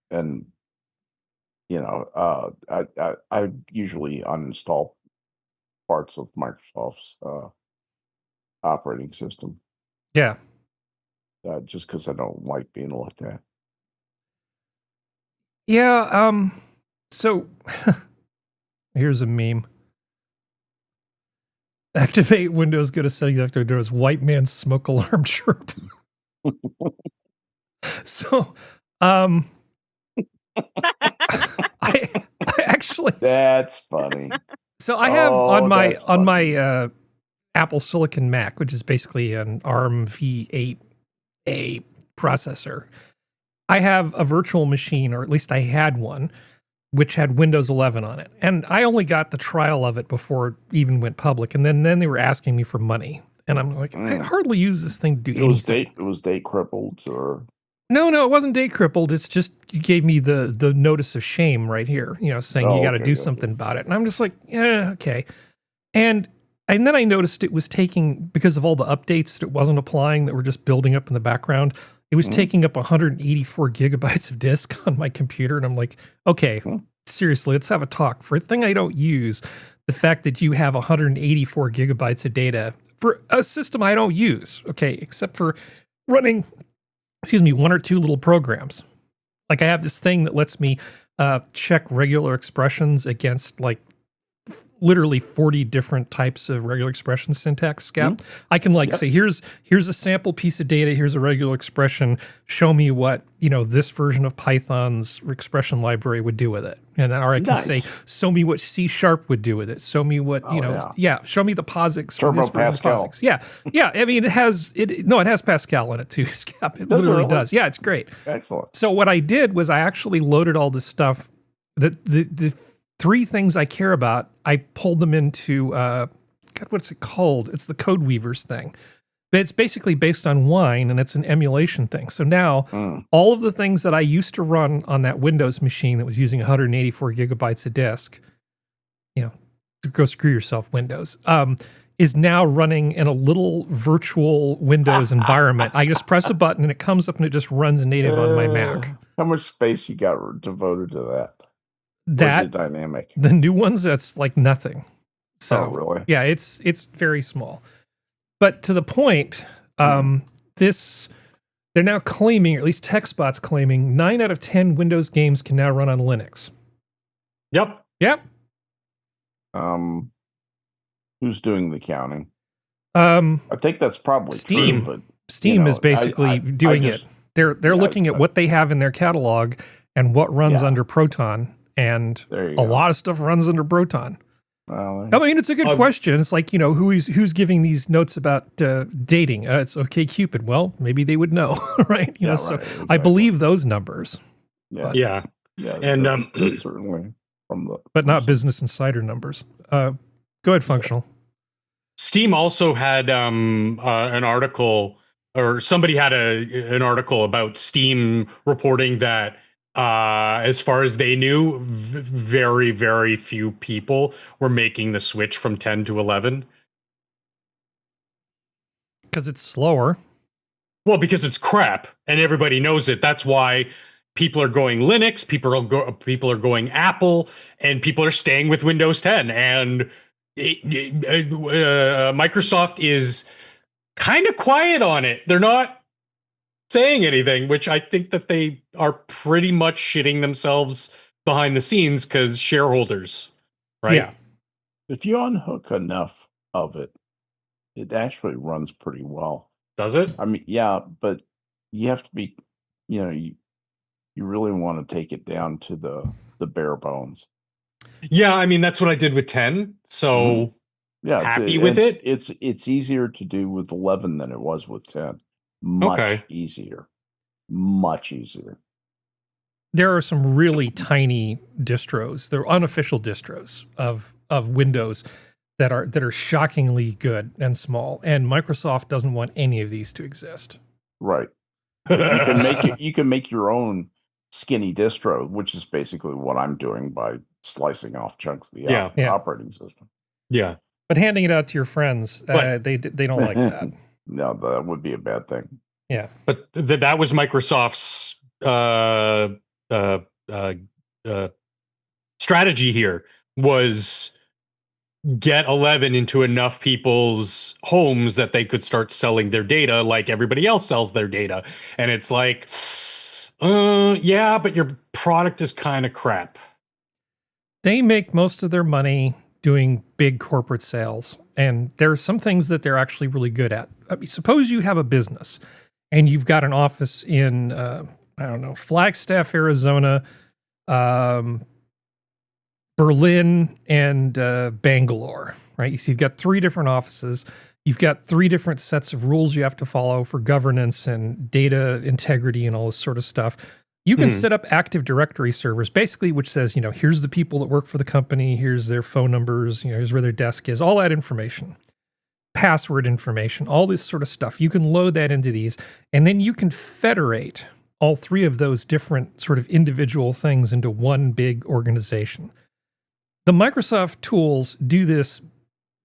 And, I usually uninstall parts of Microsoft's operating system. Yeah. Just because I don't like being looked at. Yeah. So here's a meme. Activate Windows, go to settings after doors, white man smoke alarm chirp. So, I actually, that's funny. So I have on my Apple Silicon Mac, which is basically an ARM v8A processor. I have a virtual machine, or at least I had one, which had Windows 11 on it. And I only got the trial of it before it even went public. And then they were asking me for money. And I'm like, I hardly use this thing to do anything. It was date crippled, or? No, it wasn't date crippled. It's just you gave me the notice of shame right here, saying you got to do something about it. And I'm just like, yeah, okay. And then I noticed it was taking, because of all the updates that it wasn't applying that were just building up in the background, it was taking up 184 gigabytes of disk on my computer. And I'm like, okay, seriously, let's have a talk. For a thing I don't use, the fact that you have 184 gigabytes of data for a system I don't use, okay, except for running, one or two little programs. Like I have this thing that lets me check regular expressions against like literally 40 different types of regular expression syntax, Scap. I can say, here's a sample piece of data, here's a regular expression, show me what, this version of Python's expression library would do with it. And or I can say, show me what C# would do with it. Show me what, show me the POSIX for this version of POSIX. Yeah. I mean, it has Pascal in it too, Scap. It literally does. Yeah, it's great. Excellent. So what I did was I actually loaded all this stuff. The 3 things I care about, I pulled them into, what's it called? It's the Code Weavers thing. But it's basically based on Wine, and it's an emulation thing. So now, all of the things that I used to run on that Windows machine that was using 184 gigabytes of disk, go screw yourself, Windows, is now running in a little virtual Windows environment. I just press a button, and it comes up, and it just runs native on my Mac. How much space you got devoted to that? That dynamic. The new ones, that's like nothing. So really? Yeah, it's very small. But to the point, they're now claiming, or at least TechSpot's claiming, 9 out of 10 Windows games can now run on Linux. Yep. Who's doing the counting? I think that's probably Steam. True, but Steam is basically doing it. They're looking at what they have in their catalog and what runs under Proton. And a lot of stuff runs under Proton. Well, I mean, it's a good question. It's like, who's giving these notes about dating? It's OkCupid. Well, maybe they would know, right? So exactly. I believe those numbers. Yeah. And that's certainly from the... But not Business Insider numbers. Go ahead, Functional. Steam also had an article, or somebody had an article about Steam reporting that as far as they knew, very, very few people were making the switch from 10 to 11. Because it's slower. Well, because it's crap, and everybody knows it. That's why people are going Linux, people are going Apple, and people are staying with Windows 10. And Microsoft is kind of quiet on it. They're not saying anything, which I think that they are pretty much shitting themselves behind the scenes because shareholders, right? Yeah. If you unhook enough of it, it actually runs pretty well. Does it? I mean, yeah, but you have to be, you really want to take it down to the bare bones. Yeah, I mean, that's what I did with 10. So happy with it. It's easier to do with 11 than it was with 10. Much easier. There are some really tiny distros. They're unofficial distros of Windows that are shockingly good and small. And Microsoft doesn't want any of these to exist. Right. You can make your own skinny distro, which is basically what I'm doing by slicing off chunks of the operating system. Yeah. But handing it out to your friends, they don't like that. No, that would be a bad thing. Yeah, but that was Microsoft's strategy here, was get 11 into enough people's homes that they could start selling their data like everybody else sells their data. And it's like, yeah, but your product is kind of crap. They make most of their money doing big corporate sales. And there are some things that they're actually really good at. I mean, suppose you have a business and you've got an office in, Flagstaff, Arizona, Berlin, and Bangalore, right? So you've got 3 different offices. You've got 3 different sets of rules you have to follow for governance and data integrity and all this sort of stuff. You can set up Active Directory servers, basically, which says, here's the people that work for the company, here's their phone numbers, here's where their desk is, all that information, password information, all this sort of stuff. You can load that into these, and then you can federate all 3 of those different sort of individual things into one big organization. The Microsoft tools do this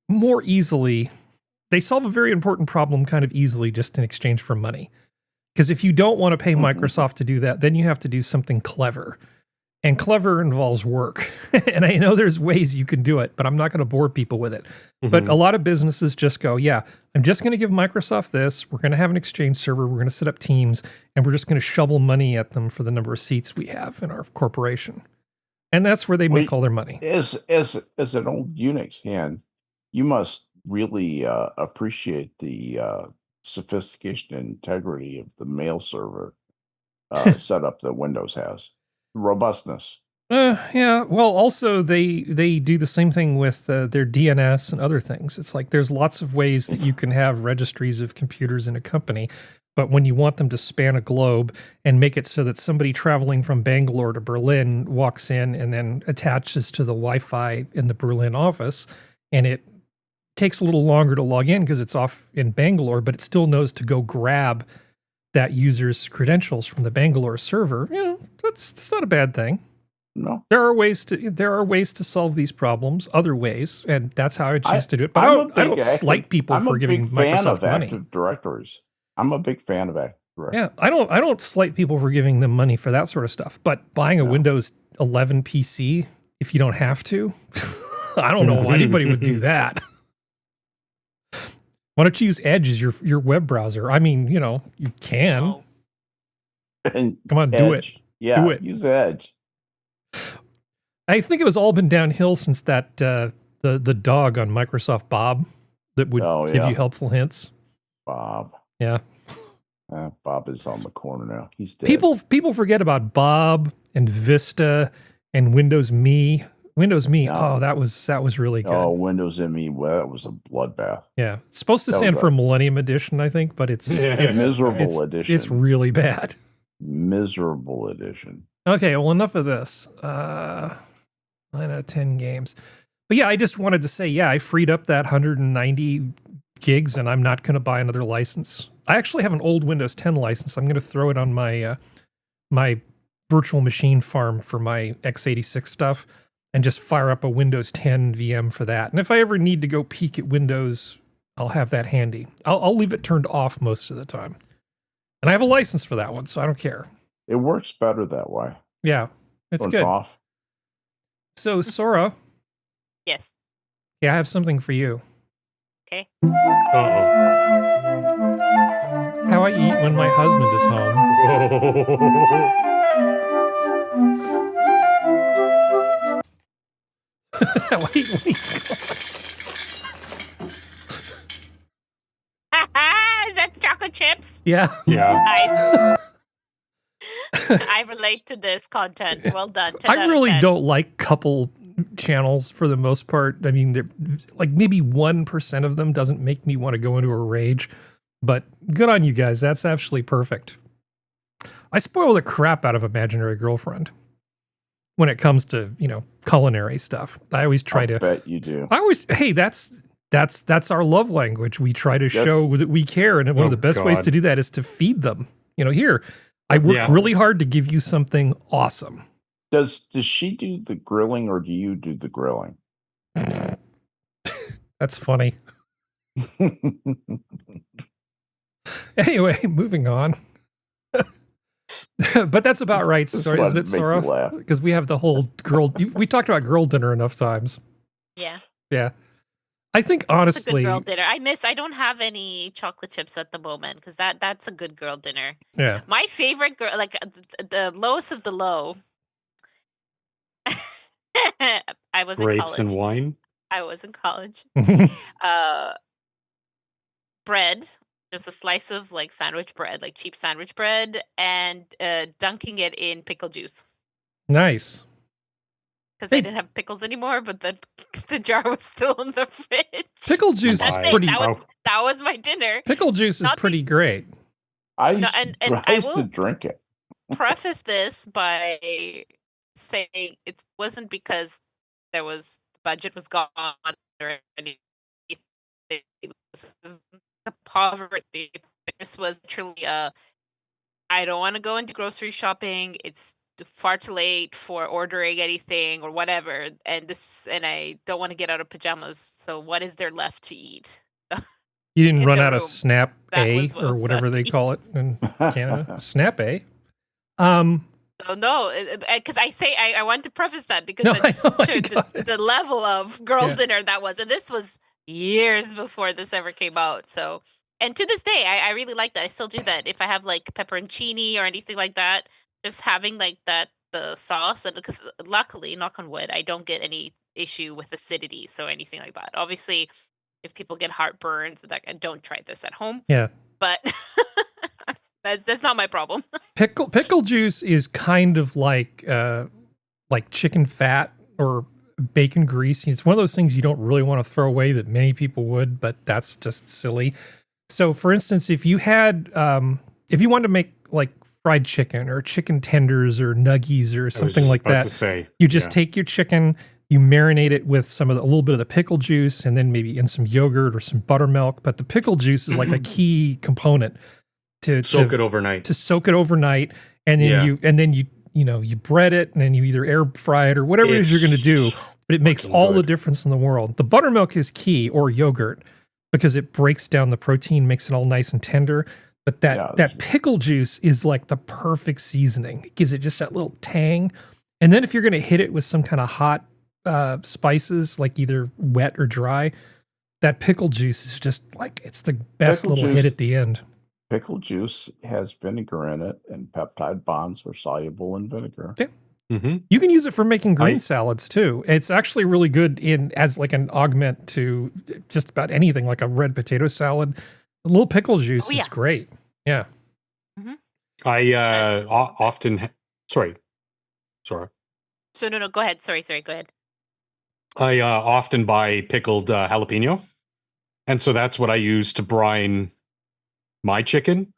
more easily. They solve a very important problem kind of easily just in exchange for money. Because if you don't want to pay Microsoft to do that, then you have to do something clever. And clever involves work. And I know there's ways you can do it, but I'm not going to bore people with it. But a lot of businesses just go, I'm just going to give Microsoft this. We're going to have an Exchange server. We're going to set up Teams, and we're just going to shovel money at them for the number of seats we have in our corporation. And that's where they make all their money. As an old Unix hand, you must really appreciate the sophistication and integrity of the mail server setup that Windows has. Robustness. Yeah. Well, also they do the same thing with their DNS and other things. It's like there's lots of ways that you can have registries of computers in a company, but when you want them to span a globe and make it so that somebody traveling from Bangalore to Berlin walks in and then attaches to the Wi-Fi in the Berlin office, and it takes a little longer to log in because it's off in Bangalore, but it still knows to go grab that user's credentials from the Bangalore server. You know, that's not a bad thing. No, there are ways to solve these problems, other ways, and that's how I choose to do it. But I don't slight people for giving Microsoft money. Active Directories. I'm a big fan of Active Directories. Yeah, I don't slight people for giving them money for that sort of stuff. But buying a Windows 11 PC if you don't have to, I don't know why anybody would do that. Why don't you use Edge as your web browser? I mean, you know, you can. And come on, Edge. do it. Yeah, do it. Use Edge. I think it was all been downhill since that the dog on Microsoft, Bob, that would give you helpful hints. Bob. Yeah. Bob is on the corner now. He's dead. People forget about Bob and Vista and Windows Me. Windows Me. No. Oh, that was really good. Oh, Windows ME. Well, that was a bloodbath. Yeah. It's supposed to stand for Millennium Edition, I think, but it's miserable edition. It's really bad. Miserable edition. Okay, well, enough of this. 9 out of 10 games. But yeah, I just wanted to say, yeah, I freed up that 190 gigs, and I'm not going to buy another license. I actually have an old Windows 10 license. I'm going to throw it on my my virtual machine farm for my x86 stuff, and just fire up a Windows 10 VM for that. And if I ever need to go peek at Windows, I'll have that handy. I'll leave it turned off most of the time. And I have a license for that one, so I don't care. It works better that way. Yeah, it's when good. It's off. So, Sora. Yes. Yeah, I have something for you. Okay. Uh-oh. How I eat when my husband is home. Is that chocolate chips? Yeah. Yeah. Nice. I relate to this content. Well done. I really don't like couple channels for the most part. I mean, like maybe 1% of them doesn't make me want to go into a rage, but good on you guys. That's actually perfect. I spoil the crap out of Imaginary Girlfriend when it comes to, you know, culinary stuff. I always try to. I bet you do. Hey, that's our love language. We try to show that we care, and one of the best ways to do that is to feed them. You know, here, I work really hard to give you something awesome. Does she do the grilling, or do you do the grilling? That's funny. Anyway, moving on. But that's about right, Sora, isn't it, Sora? Because we have the whole girl. We talked about girl dinner enough times. Yeah. Yeah. I think honestly, it's a good girl dinner. I don't have any chocolate chips at the moment because that's a good girl dinner. Yeah. My favorite girl, like the lowest of the low. I was in college. Grapes and wine. I was in college. Bread, just a slice of like sandwich bread, like cheap sandwich bread, and dunking it in pickle juice. Nice. Because I didn't have pickles anymore, but the jar was still in the fridge. Pickle juice is pretty. That was my dinner. Pickle juice is pretty great. I used to drink it. Preface this by saying it wasn't because the budget was gone or anything. This is the poverty. This was truly I don't want to go into grocery shopping. It's far too late for ordering anything or whatever, and I don't want to get out of pajamas. So what is there left to eat? You didn't run out of Snap A or whatever they call it in Canada. Snap A. Oh no, because I want to preface that because I showed the level of girl dinner that was, and this was years before this ever came out. So, and to this day, I really like that. I still do that if I have like pepperoncini or anything like that. Just having like that the sauce, and because luckily, knock on wood, I don't get any issue with acidity, so anything like that. Obviously, if people get heartburns, that don't try this at home. Yeah. But that's not my problem. Pickle juice is kind of like chicken fat or bacon grease. It's one of those things you don't really want to throw away that many people would, but that's just silly. So, for instance, if you had, if you wanted to make like fried chicken or chicken tenders or nuggies or something like that, you just take your chicken, you marinate it with a little bit of the pickle juice, and then maybe in some yogurt or some buttermilk. But the pickle juice is like a key component to soak it overnight. To soak it overnight, and then you bread it, and then you either air fry it or whatever it is you're going to do. But it makes all the difference in the world. The buttermilk is key, or yogurt, because it breaks down the protein, makes it all nice and tender. But that pickle juice is like the perfect seasoning. It gives it just that little tang. And then if you're going to hit it with some kind of hot spices, like either wet or dry, that pickle juice is just like, it's the best little hit at the end. Pickle juice has vinegar in it, and peptide bonds are soluble in vinegar. Yeah. Mm-hmm. You can use it for making green salads too. It's actually really good as like an augment to just about anything, like a red potato salad. A little pickle juice is great. Yeah. Mm-hmm. I often sorry. So no, go ahead. Sorry, go ahead. I often buy pickled jalapeno, and so that's what I use to brine my chicken.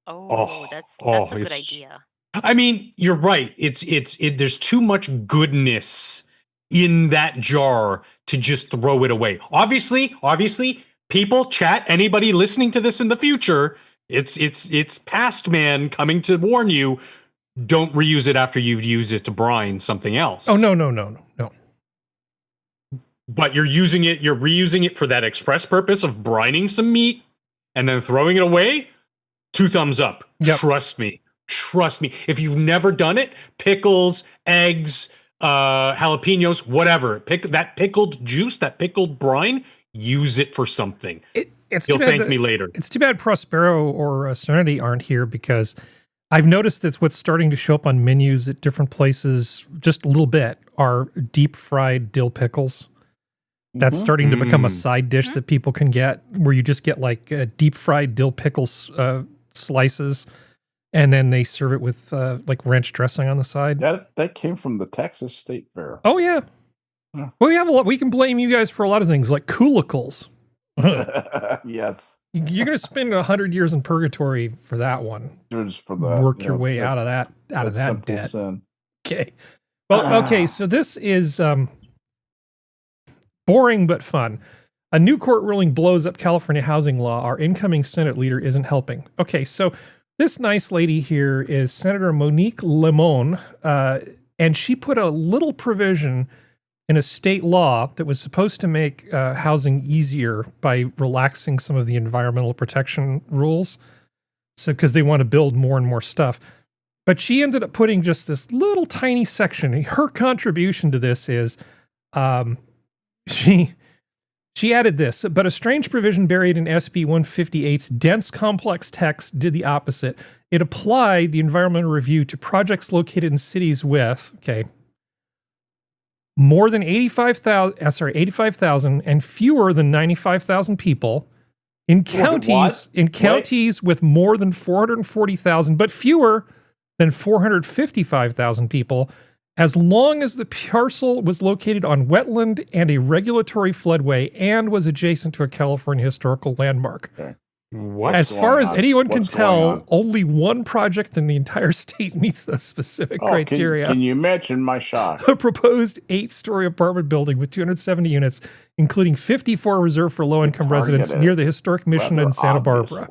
That's a good idea. I mean, you're right. There's too much goodness in that jar to just throw it away. Obviously, people, chat, anybody listening to this in the future, it's past man coming to warn you, don't reuse it after you've used it to brine something else. Oh, no. But you're reusing it for that express purpose of brining some meat and then throwing it away. 2 thumbs up. Yep. Trust me. If you've never done it, pickles, eggs, jalapenos, whatever, that pickled juice, that pickled brine, use it for something. You'll thank me later. It's too bad Prospero or Serenity aren't here, because I've noticed that's what's starting to show up on menus at different places just a little bit are deep fried dill pickles. That's starting to become a side dish that people can get, where you just get like deep fried dill pickles slices, and then they serve it with like ranch dressing on the side. That came from the Texas State Fair. Oh yeah. Well, we can blame you guys for a lot of things, like coolicles. Yes. You're going to spend 100 years in purgatory for that one. Just for work your way out of that debt. Sin. Okay. Well, okay. So this is boring but fun. A new court ruling blows up California housing law. Our incoming Senate leader isn't helping. Okay, so this nice lady here is Senator Monique Lemon, and she put a little provision in a state law that was supposed to make housing easier by relaxing some of the environmental protection rules. So, because they want to build more and more stuff. But she ended up putting just this little tiny section. Her contribution to this is she added this, but a strange provision buried in SB 158's dense, complex text did the opposite. It applied the environmental review to projects located in cities with, more than 85,000 and fewer than 95,000 people, in counties with more than 440,000 but fewer than 455,000 people, as long as the parcel was located on wetland and a regulatory floodway and was adjacent to a California historical landmark. Okay. As far as anyone can tell, only one project in the entire state meets those specific criteria. Can you imagine my shock? A proposed 8-story apartment building with 270 units, including 54 reserved for low-income residents near the historic Mission in Santa Barbara,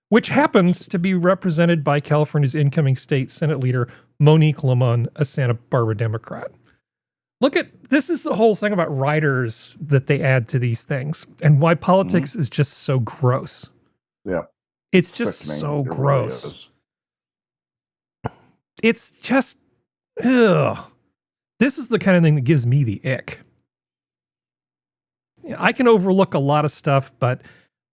which happens to be represented by California's incoming state Senate leader, Monique Lemon, a Santa Barbara Democrat. This is the whole thing about riders that they add to these things, and why politics is just so gross. Yeah. It's just so gross. It's just, ugh. This is the kind of thing that gives me the ick. I can overlook a lot of stuff, but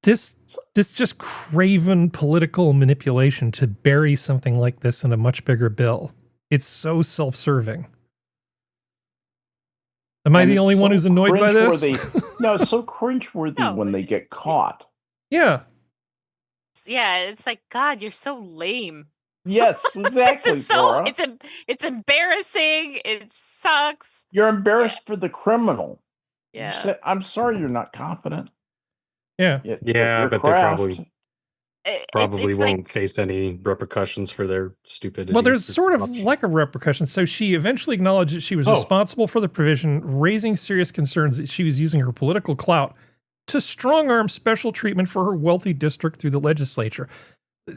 this just craven political manipulation to bury something like this in a much bigger bill It's so self-serving. Am I And the it's only one so who's annoyed by this? No, it's so cringeworthy No, when they get caught. Yeah. Yeah, it's like, God, you're so lame. Yes, exactly, This is so Sora. it's embarrassing. It sucks. You're embarrassed for the criminal. Yeah. I'm sorry you're not competent. Yeah. If Yeah, your but they craft, probably It's won't like, face any repercussions for their stupidity. Well, there's or sort of corruption. like a repercussion. So she eventually acknowledged that she was Oh. responsible for the provision, raising serious concerns that she was using her political clout to strong-arm special treatment for her wealthy district through the legislature.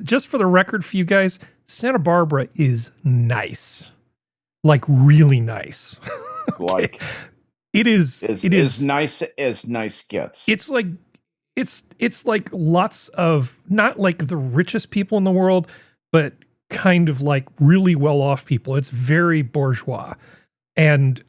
Just for the record for you guys, Santa Barbara is nice. Like really nice. like It is as nice as nice gets. It's like it's like lots of, not like the richest people in the world, but kind of like really well-off people. It's very bourgeois. And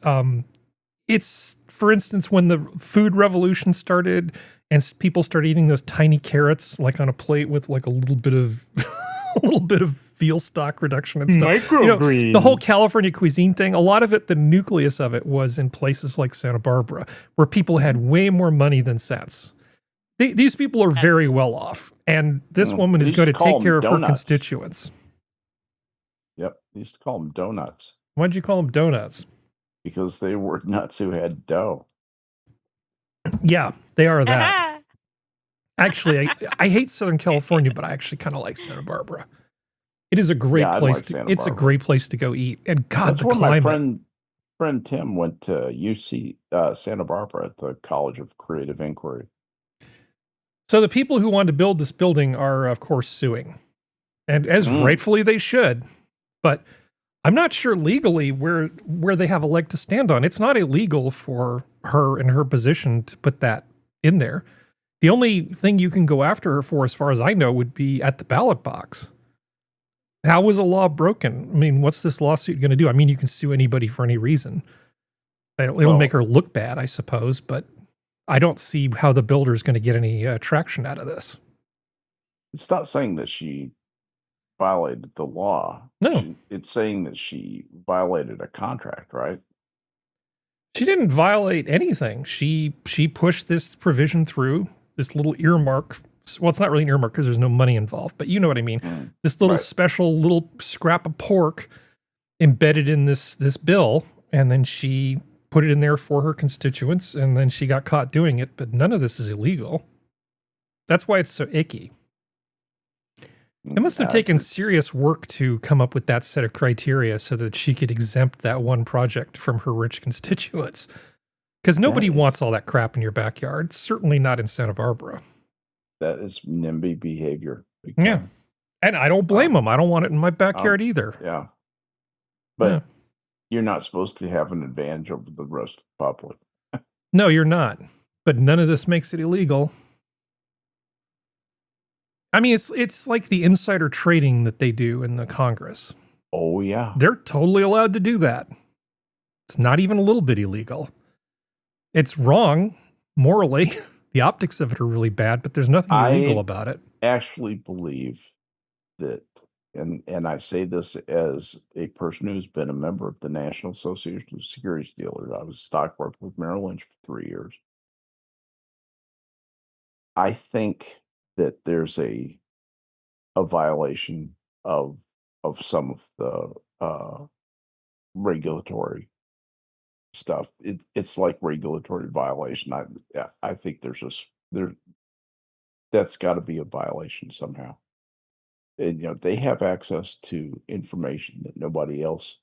it's, for instance, when the food revolution started and people started eating those tiny carrots like on a plate with like a little bit of veal stock reduction and stuff. Microgreens. The whole California cuisine thing, a lot of it, the nucleus of it was in places like Santa Barbara, where people had way more money than sense. These people are very well off, and this woman is going to take care of her constituents. Yep, they used to call them donuts. Why'd you call them donuts? Because they were nuts who had dough. Yeah, they are that. Actually, I hate Southern California, but I actually kind of like Santa Barbara. It is a great place. It's a great place to go eat. And God, That's the where climate. my friend Tim went to UC Santa Barbara at the College of Creative Inquiry. So the people who wanted to build this building are, of course, suing. And as rightfully they should. But I'm not sure legally where they have a leg to stand on. It's not illegal for her in her position to put that in there. The only thing you can go after her for, as far as I know, would be at the ballot box. How was a law broken? I mean, what's this lawsuit going to do? I mean, you can sue anybody for any reason. It'll make her look bad, I suppose, but I don't see how the builder is going to get any traction out of this. It's not saying that she violated the law. No. It's saying that she violated a contract, right? She didn't violate anything. She pushed this provision through, this little earmark. Well, it's not really an earmark because there's no money involved, but you know what I mean. This little special little scrap of pork embedded in this bill, and then she put it in there for her constituents, and then she got caught doing it, but none of this is illegal. That's why it's so icky. It must have taken serious work to come up with that set of criteria so that she could exempt that one project from her rich constituents. Because nobody wants all that crap in your backyard. Certainly not in Santa Barbara. That is NIMBY behavior. Yeah. And I don't blame them. I don't want it in my backyard either. Yeah. But you're not supposed to have an advantage over the rest of the public. No, you're not. But none of this makes it illegal. I mean, it's like the insider trading that they do in the Congress. Oh, yeah. They're totally allowed to do that. It's not even a little bit illegal. It's wrong, morally. The optics of it are really bad, but there's nothing illegal about it. I actually believe that, and I say this as a person who's been a member of the National Association of Securities Dealers. I was a stockbroker with Merrill Lynch for 3 years. I think that there's a violation of some of the regulatory stuff. It's like regulatory violation. I think that's got to be a violation somehow. And they have access to information that nobody else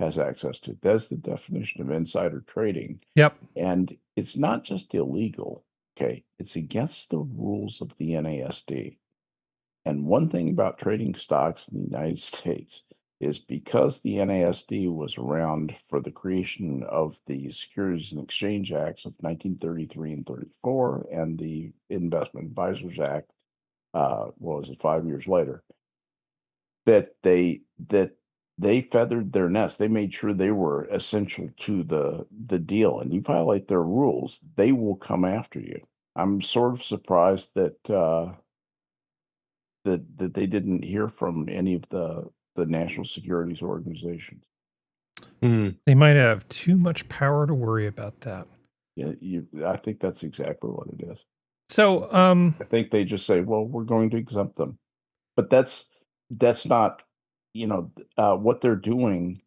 has access to. That's the definition of insider trading. Yep. And it's not just illegal. Okay, it's against the rules of the NASD. And one thing about trading stocks in the United States is because the NASD was around for the creation of the Securities and Exchange Acts of 1933 and 34 and the Investment Advisors Act, 5 years later, that they feathered their nest. They made sure they were essential to the deal. And you violate their rules, they will come after you. I'm sort of surprised that that they didn't hear from any of the the national securities organizations. They might have too much power to worry about that. Yeah, I think that's exactly what it is. So, I think they just say, well, we're going to exempt them. But that's not, what they're doing.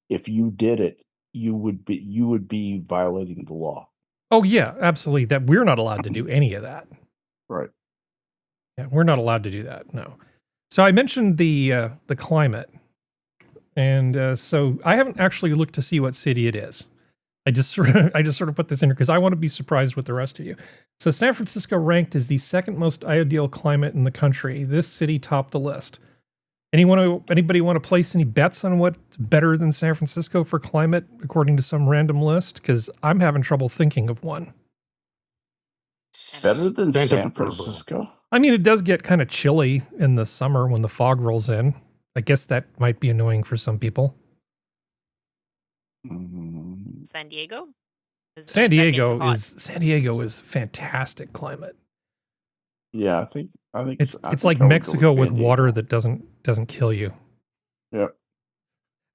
If you did it, you would be violating the law. oh yeah, absolutely. That we're not allowed to do any of that. Right. Yeah, we're not allowed to do that. No. So I mentioned the climate, and so I haven't actually looked to see what city it is. I just sort of put this in here because I want to be surprised with the rest of you. So San Francisco ranked as the second most ideal climate in the country. This city topped the list. Anybody want to place any bets on what's better than San Francisco for climate according to some random list? Because I'm having trouble thinking of one. Better than Santa San Barbara. Francisco? I mean, it does get kind of chilly in the summer when the fog rolls in. I guess that might be annoying for some people. San Diego? San Diego is fantastic climate. Yeah, I think It's like Mexico with water that doesn't kill you. Yep.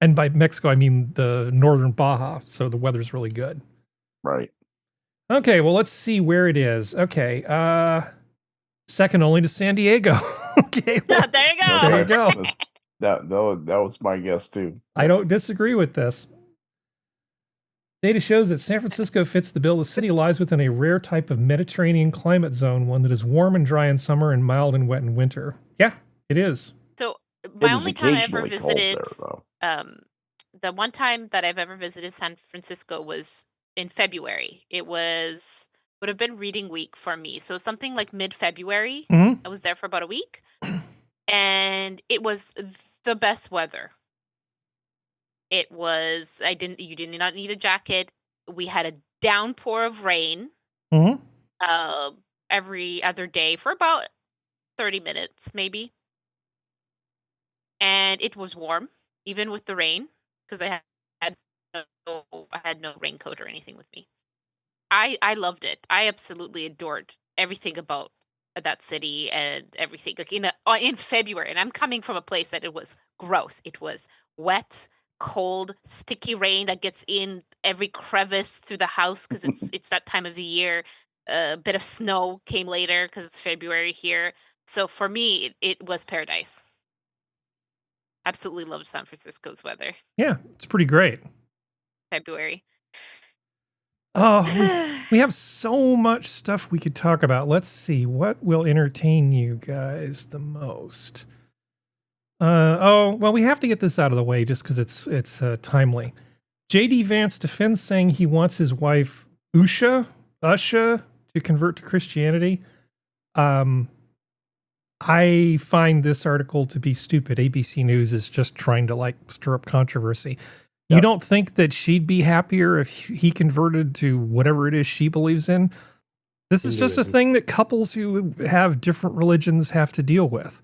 And by Mexico, I mean the northern Baja, so the weather's really good. Right. Okay, well, let's see where it is. Okay, second only to San Diego. Okay, well, There you go. there you go. That was my guess too. I don't disagree with this. Data shows that San Francisco fits the bill. The city lies within a rare type of Mediterranean climate zone, one that is warm and dry in summer and mild and wet in winter. Yeah, it is. So It my is only time I ever occasionally cold visited, there, though. the one time that I've ever visited San Francisco was in February. Would have been reading week for me, so something like mid-February. Mhm. I was there for about a week, and it was the best weather. It was. You did not need a jacket. We had a downpour of rain. Mhm. Every other day for about 30 minutes, maybe. And it was warm, even with the rain, because I had no raincoat or anything with me. I loved it. I absolutely adored everything about that city and everything. Like in February, and I'm coming from a place that it was gross. It was wet, cold, sticky rain that gets in every crevice through the house because it's that time of the year. A bit of snow came later because it's February here. So for me, it was paradise. Absolutely loved San Francisco's weather. Yeah, it's pretty great. February. Oh, we have so much stuff we could talk about. Let's see what will entertain you guys the most. Well, we have to get this out of the way just because it's timely. JD Vance defends saying he wants his wife Usha to convert to Christianity. I find this article to be stupid. ABC News is just trying to stir up controversy. Yep. You don't think that she'd be happier if he converted to whatever it is she believes in? This is just a thing that couples who have different religions have to deal with.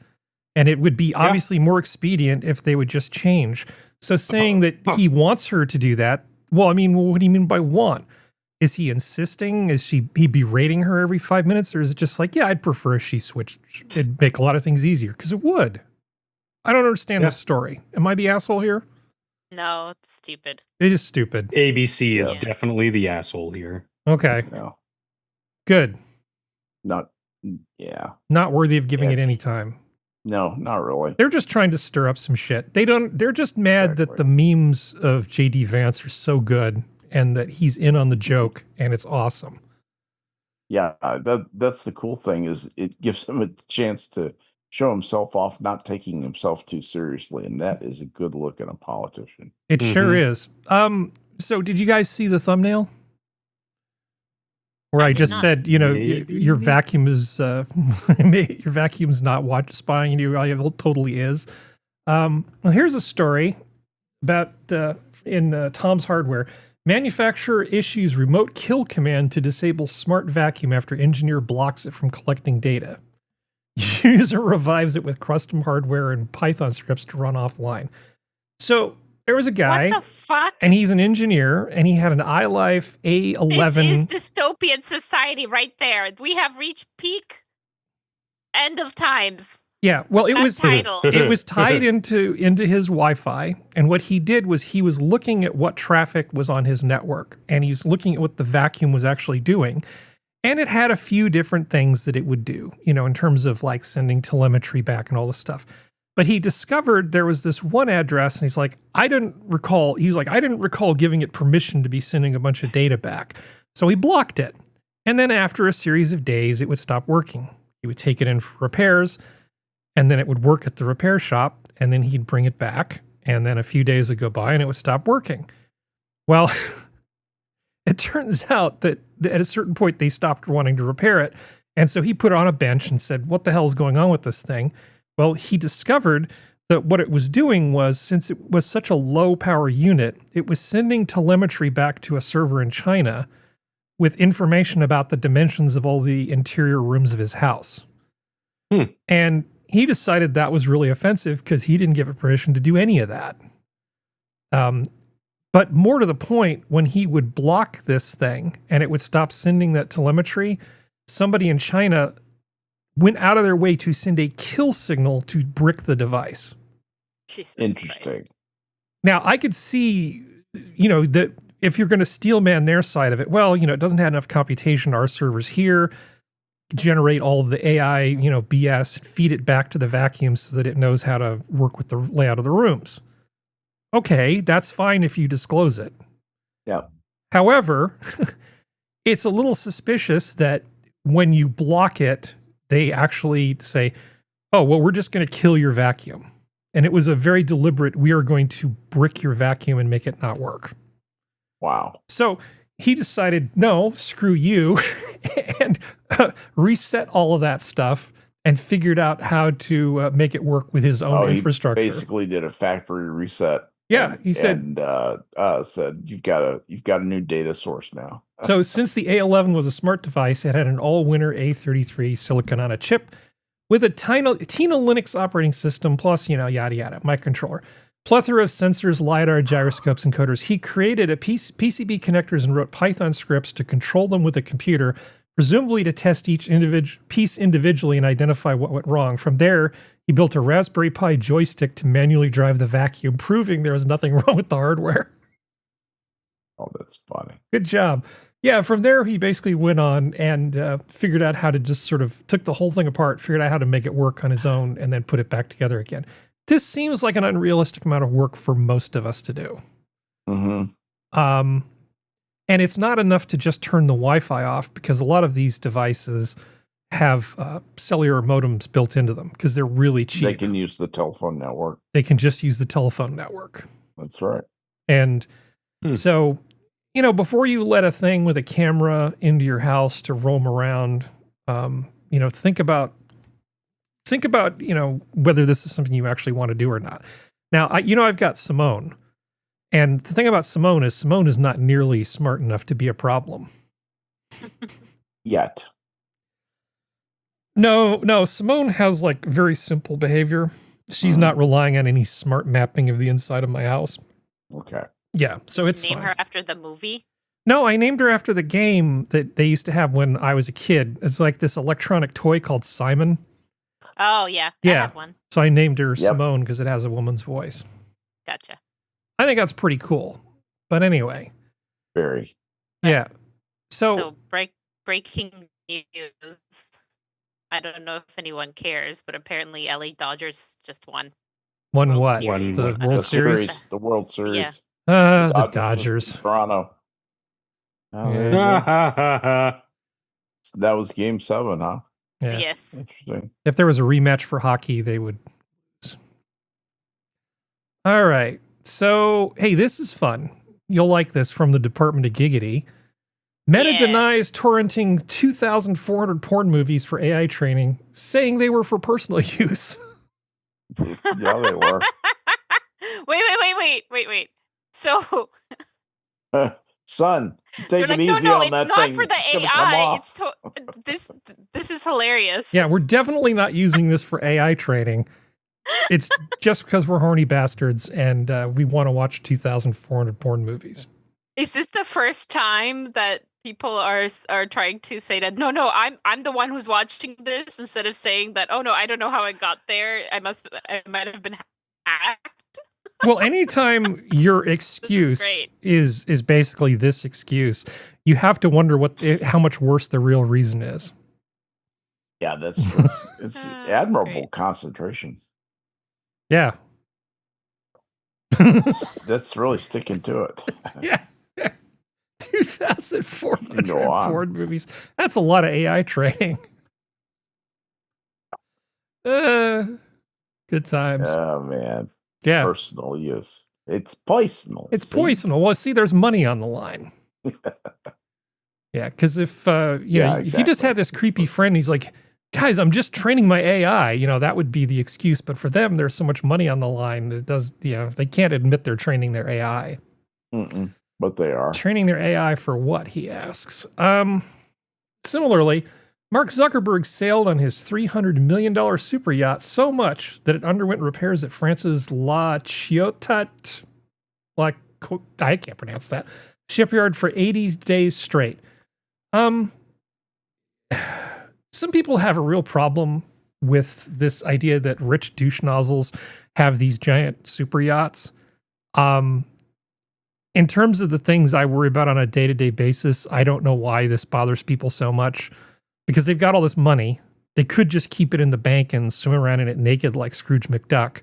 And it would be obviously more expedient if they would just change. So saying that he wants her to do that, well, I mean, what do you mean by want? Is he insisting? Is he berating her every 5 minutes? Or is it just like, yeah, I'd prefer if she switched. It'd make a lot of things easier. Because it would. I don't understand this story. Am I the asshole here? No, it's stupid. It is stupid. ABC is definitely the asshole here. Okay. No. Good. Not worthy of giving it any time. No, not really. They're just trying to stir up some shit. They're just mad that the memes of JD Vance are so good and that he's in on the joke and it's awesome. Yeah, that's the cool thing is it gives him a chance to show himself off, not taking himself too seriously, and that is a good look at a politician. It sure is. So did you guys see the thumbnail? Where I just said, your vacuum is your vacuum's not spying you. It totally is. Well, here's a story about in Tom's Hardware. Manufacturer issues remote kill command to disable smart vacuum after engineer blocks it from collecting data. User revives it with custom hardware and Python scripts to run offline. So there was a guy. What the fuck? And he's an engineer, and he had an iLife A11. This is dystopian society right there. We have reached peak end of times. Yeah, well, it That was title. it was tied into his Wi-Fi, and what he did was he was looking at what traffic was on his network, and he was looking at what the vacuum was actually doing, and it had a few different things that it would do, you know, in terms of like sending telemetry back and all this stuff. But he discovered there was this one address, and he's like, I didn't recall giving it permission to be sending a bunch of data back, so he blocked it, and then after a series of days, it would stop working. He would take it in for repairs. And then it would work at the repair shop, and then he'd bring it back, and then a few days would go by, and it would stop working. Well, it turns out that at a certain point, they stopped wanting to repair it, and so he put it on a bench and said, what the hell is going on with this thing? Well, he discovered that what it was doing was, since it was such a low-power unit, it was sending telemetry back to a server in China with information about the dimensions of all the interior rooms of his house. And he decided that was really offensive because he didn't give it permission to do any of that. But more to the point, when he would block this thing and it would stop sending that telemetry, somebody in China went out of their way to send a kill signal to brick the device. Jesus Interesting. Christ. Now, I could see, you know, that if you're going to steel man their side of it, well, you know, it doesn't have enough computation. Our servers here generate all of the AI, you know, BS, feed it back to the vacuum so that it knows how to work with the layout of the rooms. Okay, that's fine if you disclose it. Yeah. However, it's a little suspicious that when you block it, they actually say, oh, well, we're just going to kill your vacuum. And it was a very deliberate, we are going to brick your vacuum and make it not work. Wow. So he decided, no, screw you, and reset all of that stuff and figured out how to make it work with his own infrastructure. He basically did a factory reset. Yeah, he said, said you've got a new data source now. So since the A11 was a smart device, it had an all-winner A33 silicon on a chip with a Tina Linux operating system, plus, you know, yada yada, microcontroller. Plethora of sensors, LiDAR, gyroscopes, and coders. He created a PCB connectors and wrote Python scripts to control them with a computer, presumably to test each piece individually and identify what went wrong. From there, he built a Raspberry Pi joystick to manually drive the vacuum, proving there was nothing wrong with the hardware. Oh, that's funny. Good job. Yeah, from there, he basically went on and figured out how to just sort of took the whole thing apart, figured out how to make it work on his own, and then put it back together again. This seems like an unrealistic amount of work for most of us to do. Mm-hmm. And it's not enough to just turn the Wi-Fi off, because a lot of these devices have cellular modems built into them because they're really cheap. They can use the telephone network. They can just use the telephone network. That's right. And so, you know, before you let a thing with a camera into your house to roam around, you know, think about, you know, whether this is something you actually want to do or not. Now, I've got Simone. And the thing about Simone is not nearly smart enough to be a problem. Yet. No, Simone has like very simple behavior. She's not relying on any smart mapping of the inside of my house. Okay. Yeah, so it's Name fine. her after the movie? No, I named her after the game that they used to have when I was a kid. It's like this electronic toy called Simon. Oh, yeah. I Yeah. have one. So I named her Simone because it has a woman's voice. Gotcha. I think that's pretty cool. But anyway. Very. Yeah. So breaking news. I don't know if anyone cares, but apparently LA Dodgers just won. Won World what? Series. The World Series? The World Series. Yeah. The Dodgers. Toronto. Oh, there you go. That was game 7, huh? Yeah. Yes. Interesting. If there was a rematch for hockey, they would. All right. So, hey, this is fun. You'll like this from the Department of Giggity. Meta denies torrenting 2,400 porn movies for AI training, saying they were for personal use. Yeah, they were. Wait. So, son, take it like, easy no, on it's that not thing. for the It's gonna come AI. off. This is hilarious. Yeah, we're definitely not using this for AI training. It's just because we're horny bastards and we want to watch 2,400 porn movies. Is this the first time that people are trying to say that no, I'm the one who's watching this, instead of saying that, oh no, I don't know how I got there. I might have been hacked. Well, anytime your excuse great. is basically this excuse, you have to wonder how much worse the real reason is. Yeah, that's true. It's That's admirable great. concentration. Yeah. That's really sticking to it. Yeah. 2,400 Go on. board movies. That's a lot of AI training. Good times. Oh man. Yeah. Personal use. It's poisonal. It's see? poisonal. Well, see, there's money on the line. Yeah, because if if you just exactly. had this creepy friend, he's like, guys, I'm just training my AI, that would be the excuse. But for them, there's so much money on the line that it does, they can't admit they're training their AI. But they are. Training their AI for what, he asks. Similarly, Mark Zuckerberg sailed on his $300 million super yacht so much that it underwent repairs at France's La Ciotat, I can't pronounce that, shipyard for 80 days straight. Some people have a real problem with this idea that rich douche nozzles have these giant super yachts. In terms of the things I worry about on a day-to-day basis, I don't know why this bothers people so much, because they've got all this money. They could just keep it in the bank and swim around in it naked like Scrooge McDuck.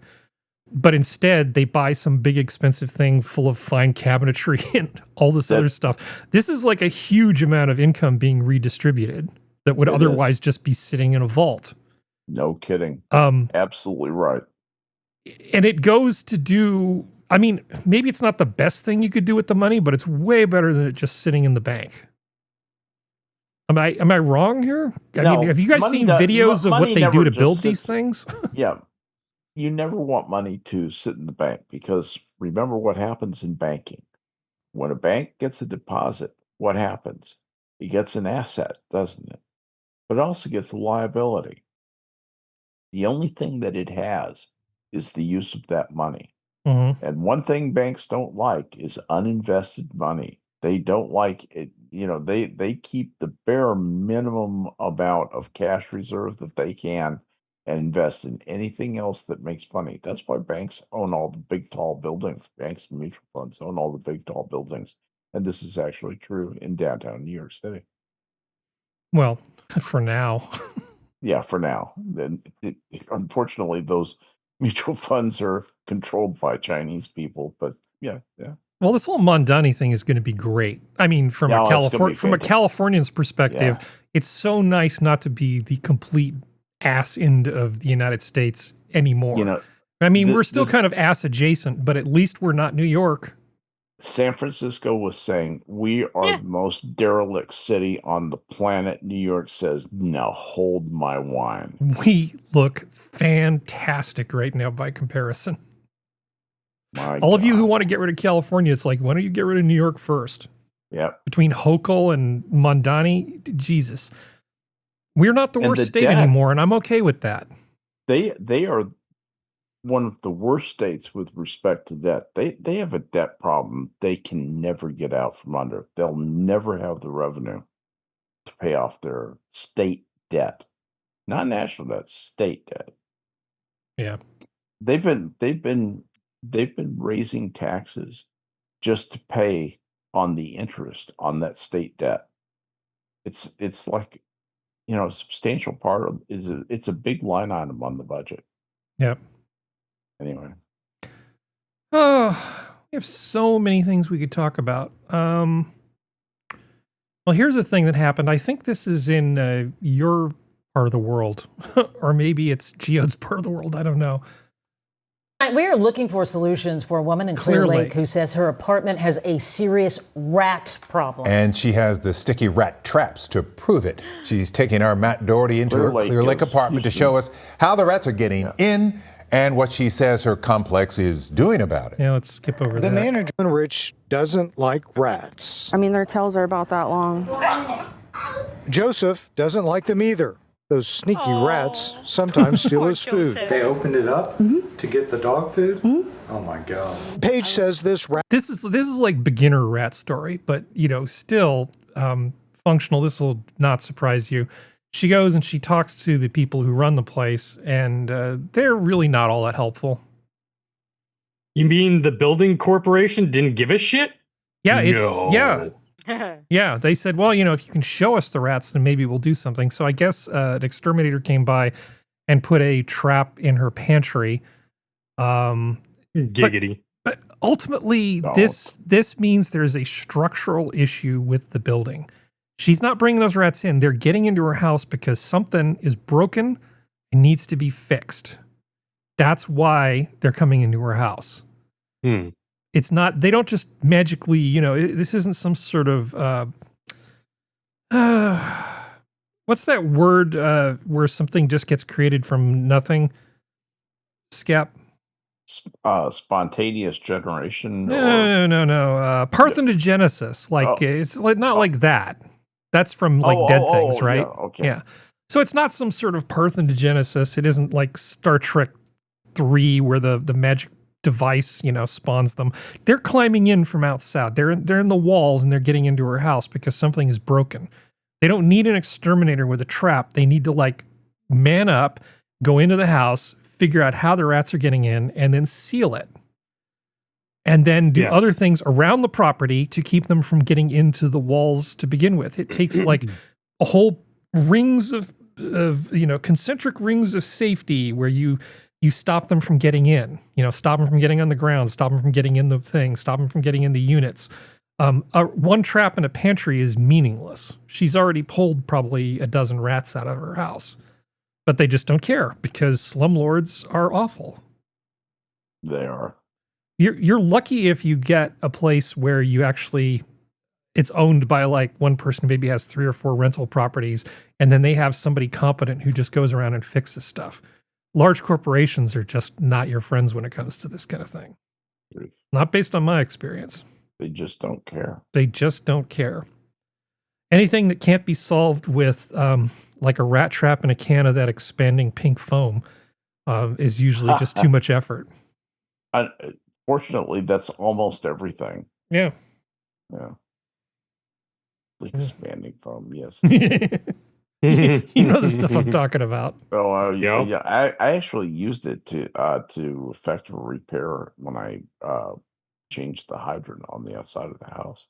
But instead, they buy some big expensive thing full of fine cabinetry and all this other stuff. This is like a huge amount of income being redistributed that would otherwise just be sitting in a vault. No kidding. Absolutely right. And it goes to do, maybe it's not the best thing you could do with the money, but it's way better than it just sitting in the bank. Am I wrong here? Have you guys seen videos of what they do to build these things? Yeah. You never want money to sit in the bank, because remember what happens in banking. When a bank gets a deposit, what happens? It gets an asset, doesn't it? But it also gets a liability. The only thing that it has is the use of that money. Mm-hmm. And one thing banks don't like is uninvested money. They don't like it. They keep the bare minimum amount of cash reserve that they can and invest in anything else that makes money. That's why banks own all the big, tall buildings. Banks and mutual funds own all the big, tall buildings. And this is actually true in downtown New York City. Well, for now. Yeah, for now. Then, unfortunately, those mutual funds are controlled by Chinese people. But yeah. Well, this whole Mondani thing is going to be great. From a Californian's perspective, it's so nice not to be the complete ass end of the United States anymore. We're still kind of ass adjacent, but at least we're not New York. San Francisco was saying, we are the most derelict city on the planet. New York says, now hold my wine. We look fantastic right now by comparison. All of you who want to get rid of California, it's like, why don't you get rid of New York first? Yeah. Between Hochul and Mondani, Jesus. We're not the worst state anymore, and I'm okay with that. They are one of the worst states with respect to debt. They have a debt problem they can never get out from under. They'll never have the revenue to pay off their state debt. Not national debt, state debt. Yeah. They've been raising taxes just to pay on the interest on that state debt. It's like, a substantial part of it's a big line item on the budget. Yep. Anyway. Oh, we have so many things we could talk about. Well, here's the thing that happened. I think this is in your part of the world, or maybe it's Geode's part of the world. I don't know. We are looking for solutions for a woman in Clear Lake who says her apartment has a serious rat problem. And she has the sticky rat traps to prove it. She's taking our Matt Doherty into her Clear Lake apartment to show us how the rats are getting in and what she says her complex is doing about it. Yeah, let's skip over that. The manager, Rich, doesn't like rats. Their tails are about that long. Joseph doesn't like them either. Those sneaky rats sometimes steal his food. They opened it up to get the dog food? Oh my God. Paige says this rat. This is like beginner rat story, but still functional. This will not surprise you. She goes and she talks to the people who run the place, and they're really not all that helpful. You mean the building corporation didn't give a shit? Yeah, yeah. They said, well, if you can show us the rats, then maybe we'll do something. So I guess an exterminator came by and put a trap in her pantry. Giggity. But ultimately, this means there's a structural issue with the building. She's not bringing those rats in. They're getting into her house because something is broken and needs to be fixed. That's why they're coming into her house. It's not, they don't just magically, this isn't some sort of, what's that word where something just gets created from nothing? Skep? Spontaneous generation? No. Parthenogenesis. It's not like that. That's from dead things, right? Yeah, okay. Yeah. So it's not some sort of parthenogenesis. It isn't like Star Trek 3 where the magic device, spawns them. They're climbing in from outside. They're in the walls and they're getting into her house because something is broken. They don't need an exterminator with a trap. They need to man up, go into the house, figure out how the rats are getting in, and then seal it. And then do other things around the property to keep them from getting into the walls to begin with. It takes a whole rings of concentric rings of safety where you stop them from getting in, stop them from getting on the ground, stop them from getting in the thing, stop them from getting in the units. One trap in a pantry is meaningless. She's already pulled probably a dozen rats out of her house, but they just don't care because slumlords are awful. They are. You're lucky if you get a place where you actually, it's owned by one person who maybe has 3 or 4 rental properties, and then they have somebody competent who just goes around and fixes stuff. Large corporations are just not your friends when it comes to this kind of thing. Not based on my experience. They just don't care. They just don't care. Anything that can't be solved with like a rat trap in a can of that expanding pink foam is usually just too much effort. Fortunately, that's almost everything. Yeah. Yeah. Expanding foam, yes. You know the stuff I'm talking about. Oh, yeah. I actually used it to effect a repair when I changed the hydrant on the outside of the house.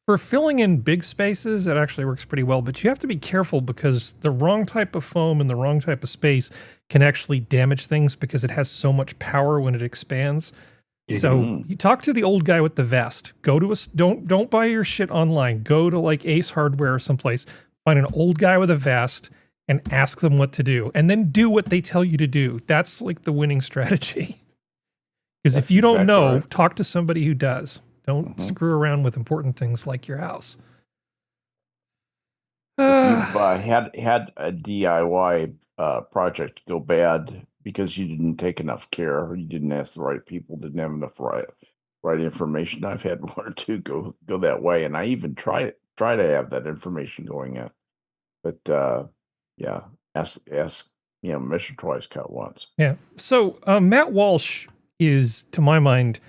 For filling in big spaces, it actually works pretty well, but you have to be careful because the wrong type of foam in the wrong type of space can actually damage things because it has so much power when it expands. So you talk to the old guy with the vest. Go to don't buy your shit online. Go to Ace Hardware or someplace. Find an old guy with a vest and ask them what to do, and then do what they tell you to do. That's the winning strategy. Because if you don't know, talk to somebody who does. Don't screw around with important things like your house. If you've had a DIY project go bad because you didn't take enough care, or you didn't ask the right people, didn't have enough right information. I've had 1 or 2 go that way, and I even try to have that information going in. But ask measure twice, cut once. Yeah. So Matt Walsh is, to my mind,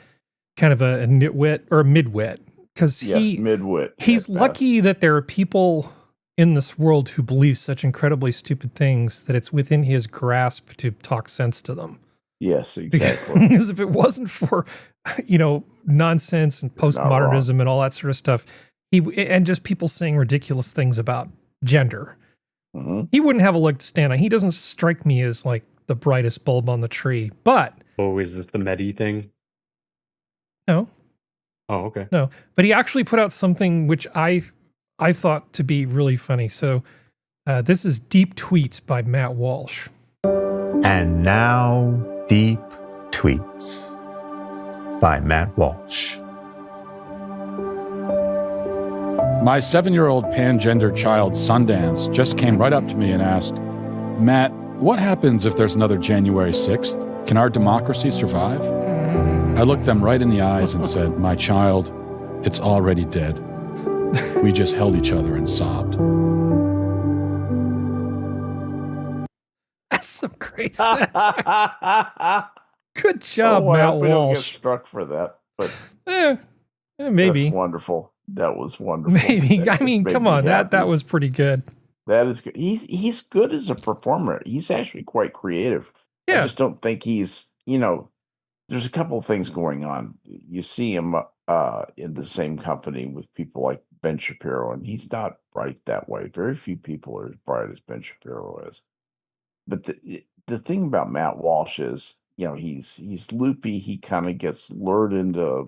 kind of a nitwit or a midwit because midwit. He's lucky that there are people in this world who believe such incredibly stupid things that it's within his grasp to talk sense to them. Yes, exactly. Because if it wasn't for, nonsense and postmodernism and all that sort of stuff, and just people saying ridiculous things about gender, he wouldn't have a leg to stand on. He doesn't strike me as the brightest bulb on the tree, but. Oh, is this the Medi thing? No. Oh, okay. No, but he actually put out something which I thought to be really funny. So this is Deep Tweets by Matt Walsh. And now, Deep Tweets by Matt Walsh. My 7-year-old pangender child, Sundance, just came right up to me and asked, Matt, what happens if there's another January 6th? Can our democracy survive? I looked them right in the eyes and said, my child, it's already dead. We just held each other and sobbed. That's some great satire. Good job, I Matt hope we don't get Walsh. struck for that, but maybe. That's wonderful. That was wonderful. Maybe. That I mean, made come me on. happy. That was pretty good. That is good. He's good as a performer. He's actually quite creative. Yeah. I just don't think he's, there's a couple of things going on. You see him in the same company with people like Ben Shapiro, and he's not bright that way. Very few people are as bright as Ben Shapiro is. But the thing about Matt Walsh is, he's loopy. He kind of gets lured into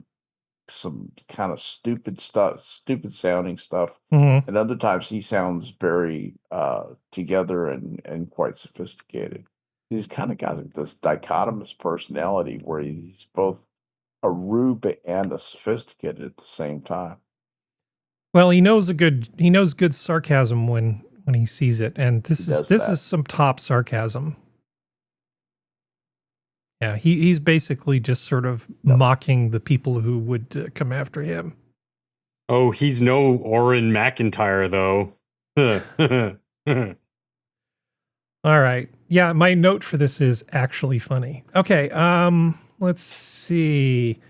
some kind of stupid sounding stuff. Mm-hmm. And other times he sounds very together and quite sophisticated. He's kind of got this dichotomous personality where he's both a rube and a sophisticated at the same time. Well, he knows good sarcasm when he sees it, and this is some top sarcasm. Yeah, he's basically just sort of mocking the people who would come after him. Oh, he's no Oren McIntyre, though. All right. Yeah, my note for this is actually funny. Okay, let's see.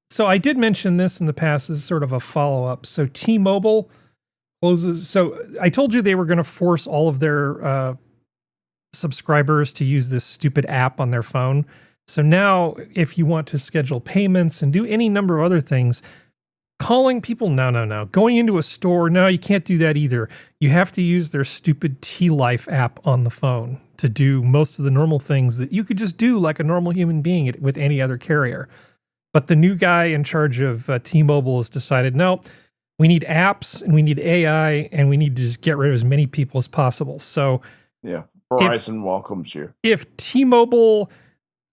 So I did mention this in the past as sort of a follow-up. So T-Mobile closes. So I told you they were going to force all of their subscribers to use this stupid app on their phone. So now if you want to schedule payments and do any number of other things, calling people, no. Going into a store, no, you can't do that either. You have to use their stupid T-Life app on the phone to do most of the normal things that you could just do like a normal human being with any other carrier. But the new guy in charge of T-Mobile has decided, no, we need apps and we need AI and we need to just get rid of as many people as possible. So yeah, Verizon welcomes you. If T-Mobile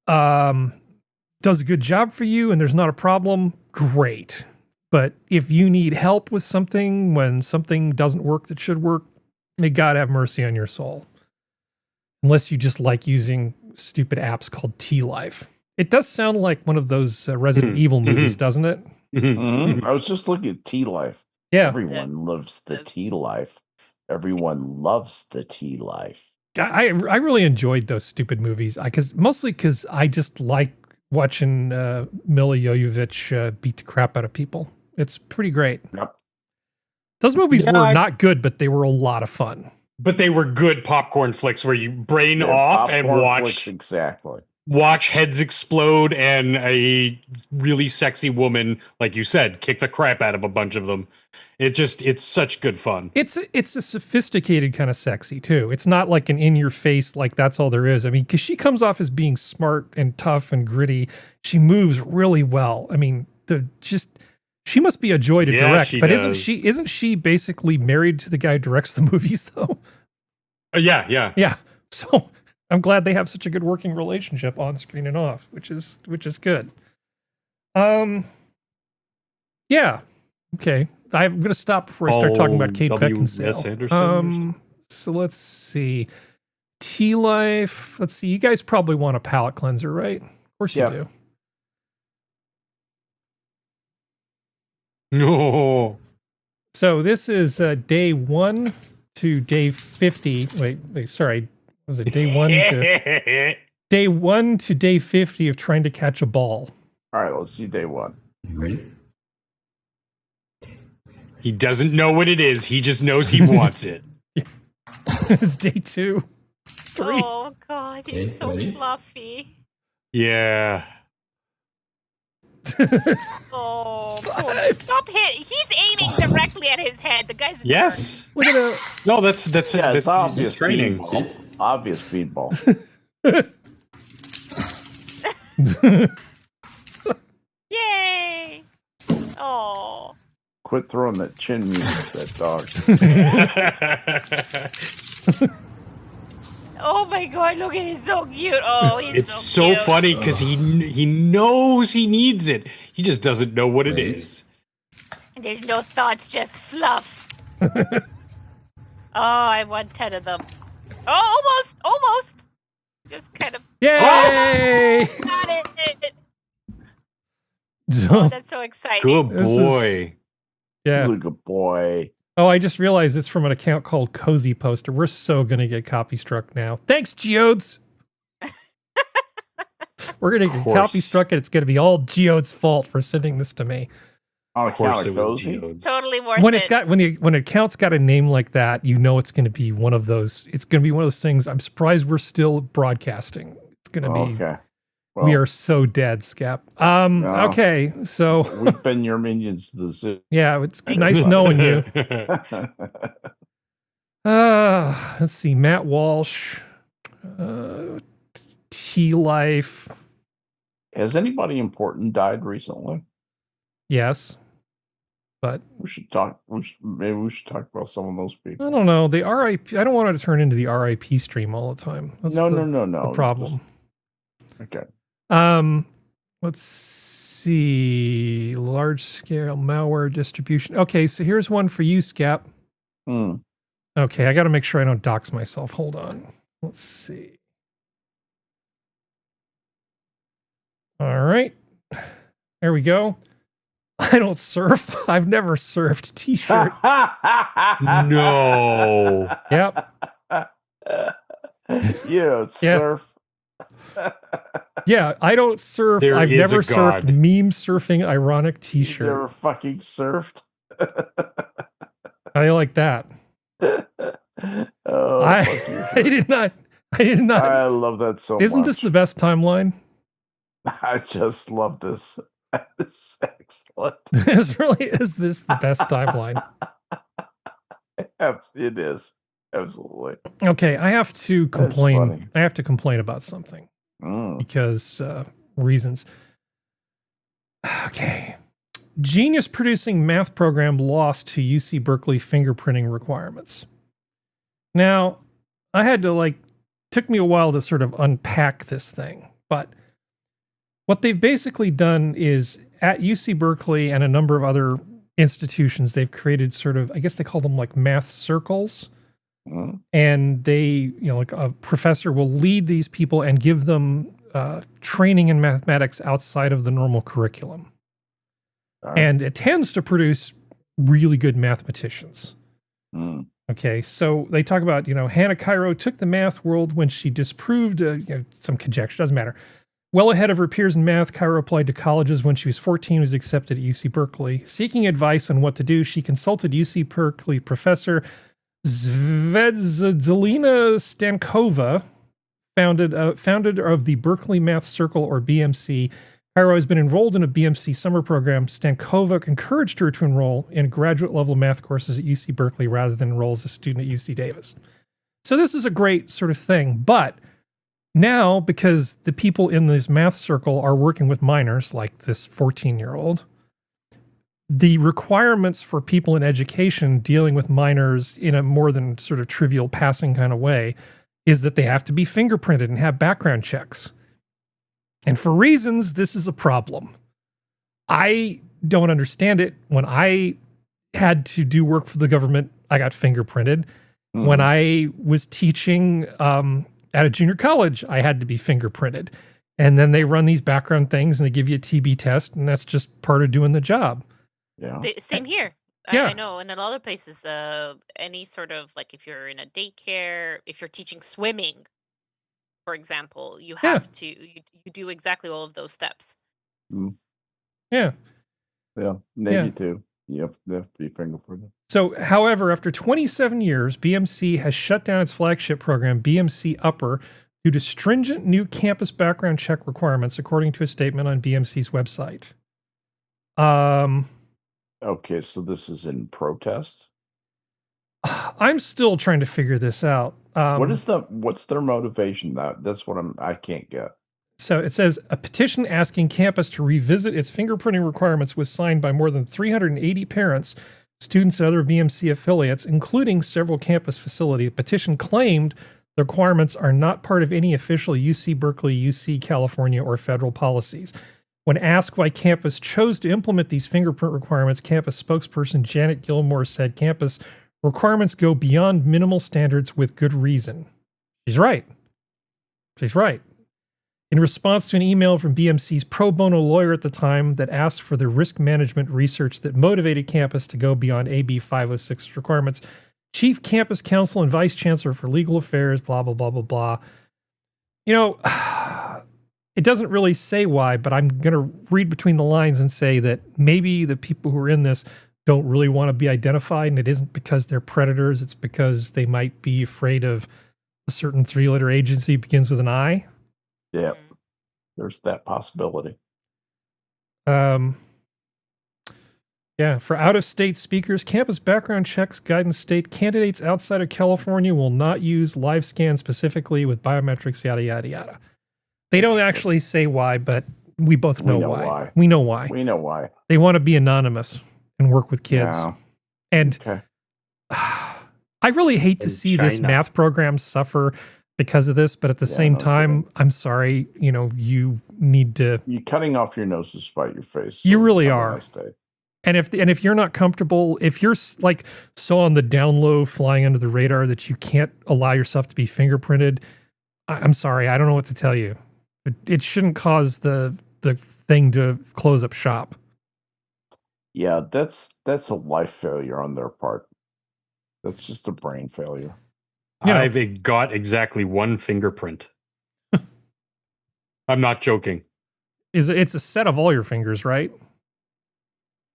does a good job for you and there's not a problem, great. But if you need help with something when something doesn't work that should work, may God have mercy on your soul. Unless you just like using stupid apps called T-Life. It does sound like one of those Resident Evil movies, doesn't it? I was just looking at T-Life. Yeah. Everyone loves the T-Life. Everyone loves the T-Life. I really enjoyed those stupid movies. Mostly because I just like watching Mila Jovovich beat the crap out of people. It's pretty great. Yep. Those movies were not good, but they were a lot of fun. But they were good popcorn flicks where you brain off and watch watch heads explode and a really sexy woman, like you said, kick the crap out of a bunch of them. It's such good fun. It's a sophisticated kind of sexy too. It's not like an in your face, like that's all there is. I mean, because she comes off as being smart and tough and gritty. She moves really well. I mean, she must be a joy to direct. But isn't she basically married to the guy who directs the movies though? Yeah. So I'm glad they have such a good working relationship on screen and off, which is good. Yeah. Okay. I'm going to stop before I start talking about Kate Beckinsale. So let's see. T-Life. Let's see. You guys probably want a palate cleanser, right? Of course you do. No. So this is day 1 to day 50. Wait, sorry. Was it day 1 to day 1 to day 50 of trying to catch a ball? All right, let's see day 1. You ready? He doesn't know what it is. He just knows he wants it. It's day 2, 3. Oh God, he's so fluffy. Yeah. Oh, stop hit! He's aiming directly at his head. The guy's Look at it. No, that's it's obvious training. Obvious speedball. Yay! Oh. Quit throwing that chin music at that dog. Oh my God! Look at it, so cute. Oh, he's so cute. funny because he knows he needs it. He just doesn't know what it is. There's no thoughts, just fluff. Oh, I want 10 of them. Oh, almost. Just kind of. Yay! Got it. Oh, that's so exciting. Good boy. Yeah. Good boy. Oh, I just realized it's from an account called Cozy Poster. We're so going to get copy struck now. Thanks, Geodes. We're going to get copy struck, and it's going to be all Geode's fault for sending this to me. On Of course account it of was Cozy? Geodes. Totally worth When it. it's got when an account's got a name like that, you know it's going to be one of those. It's going to be one of those things. I'm surprised we're still broadcasting. It's going to be. Okay. We are so dead, Skep. Okay, so we've been your minions to the zoo. yeah, it's nice knowing you. Let's see, Matt Walsh, T-Life. Has anybody important died recently? Yes, but we should talk. Maybe we should talk about some of those people. I don't know. The RIP. I don't want it to turn into the RIP stream all the time. That's No. the problem. Okay. Let's see. Large scale malware distribution. Okay, so here's one for you, Skep. Okay, I got to make sure I don't dox myself. Hold on. Let's see. All right. There we go. I don't surf. I've never surfed. T-shirt. No. Yep. You don't surf. Yeah, I don't surf. There I've is never a surfed. God. Meme surfing ironic You T-shirt. never fucking surfed. How do you like that? Oh, I fuck you. did not. I did not. I love that so Isn't much. this the best timeline? I just love this. It's excellent. This really is this the best timeline. It is. Absolutely. Okay, I have to complain. funny. I have to complain about something because reasons. Okay. Genius producing math program lost to UC Berkeley fingerprinting requirements. Now, I had to took me a while to sort of unpack this thing, but what they've basically done is at UC Berkeley and a number of other institutions, they've created sort of, I guess they call them like math circles. And they, like a professor will lead these people and give them training in mathematics outside of the normal curriculum. And it tends to produce really good mathematicians. Okay, so they talk about, Hannah Cairo took the math world when she disproved some conjecture, doesn't matter. Well ahead of her peers in math, Cairo applied to colleges when she was 14, was accepted at UC Berkeley. Seeking advice on what to do, she consulted UC Berkeley professor Svetlana Stankova, founder of the Berkeley Math Circle, or BMC. Cairo has been enrolled in a BMC summer program. Stankova encouraged her to enroll in graduate-level math courses at UC Berkeley rather than enroll as a student at UC Davis. So this is a great sort of thing, but now, because the people in this math circle are working with minors, like this 14-year-old, the requirements for people in education dealing with minors in a more than sort of trivial passing kind of way is that they have to be fingerprinted and have background checks. And for reasons, this is a problem. I don't understand it. When I had to do work for the government, I got fingerprinted. When I was teaching at a junior college, I had to be fingerprinted. And then they run these background things and they give you a TB test, and that's just part of doing the job. Yeah. Same here. Yeah. I know in a lot of places, any sort of if you're in a daycare, if you're teaching swimming, for example, you have to, you do exactly all of those steps. Yeah. Yeah. Navy too. You have to be fingerprinted. So, however, after 27 years, BMC has shut down its flagship program, BMC Upper, due to stringent new campus background check requirements, according to a statement on BMC's website. Okay, so this is in protest? I'm still trying to figure this out. What's their motivation? That's what I can't get. So it says a petition asking campus to revisit its fingerprinting requirements was signed by more than 380 parents, students, and other BMC affiliates, including several campus facilities. The petition claimed the requirements are not part of any official UC Berkeley, UC California, or federal policies. When asked why campus chose to implement these fingerprint requirements, campus spokesperson Janet Gilmore said campus requirements go beyond minimal standards with good reason. She's right. She's right. In response to an email from BMC's pro bono lawyer at the time that asked for the risk management research that motivated campus to go beyond AB 506's requirements, Chief Campus Counsel and Vice Chancellor for Legal Affairs, blah, blah, blah, blah, blah. You know, it doesn't really say why, but I'm going to read between the lines and say that maybe the people who are in this don't really want to be identified, and it isn't because they're predators. It's because they might be afraid of a certain three-letter agency begins with an I. Yeah, there's that possibility. Yeah, for out-of-state speakers, campus background checks guidance state candidates outside of California will not use live scan specifically with biometrics, yada, yada, yada. They don't actually say why, but we both know why. We know why. We know why. They want to be anonymous and work with kids. Yeah. And I really hate to see this math program suffer because of this, but at the same time, I'm sorry, you know, you need to... You're cutting off your nose to spite your face. You really are. And if you're not comfortable, if you're like so on the down low flying under the radar that you can't allow yourself to be fingerprinted, I'm sorry, I don't know what to tell you. It shouldn't cause the thing to close up shop. Yeah, that's a life failure on their part. That's just a brain failure. I've got exactly one fingerprint. I'm not joking. It's a set of all your fingers, right?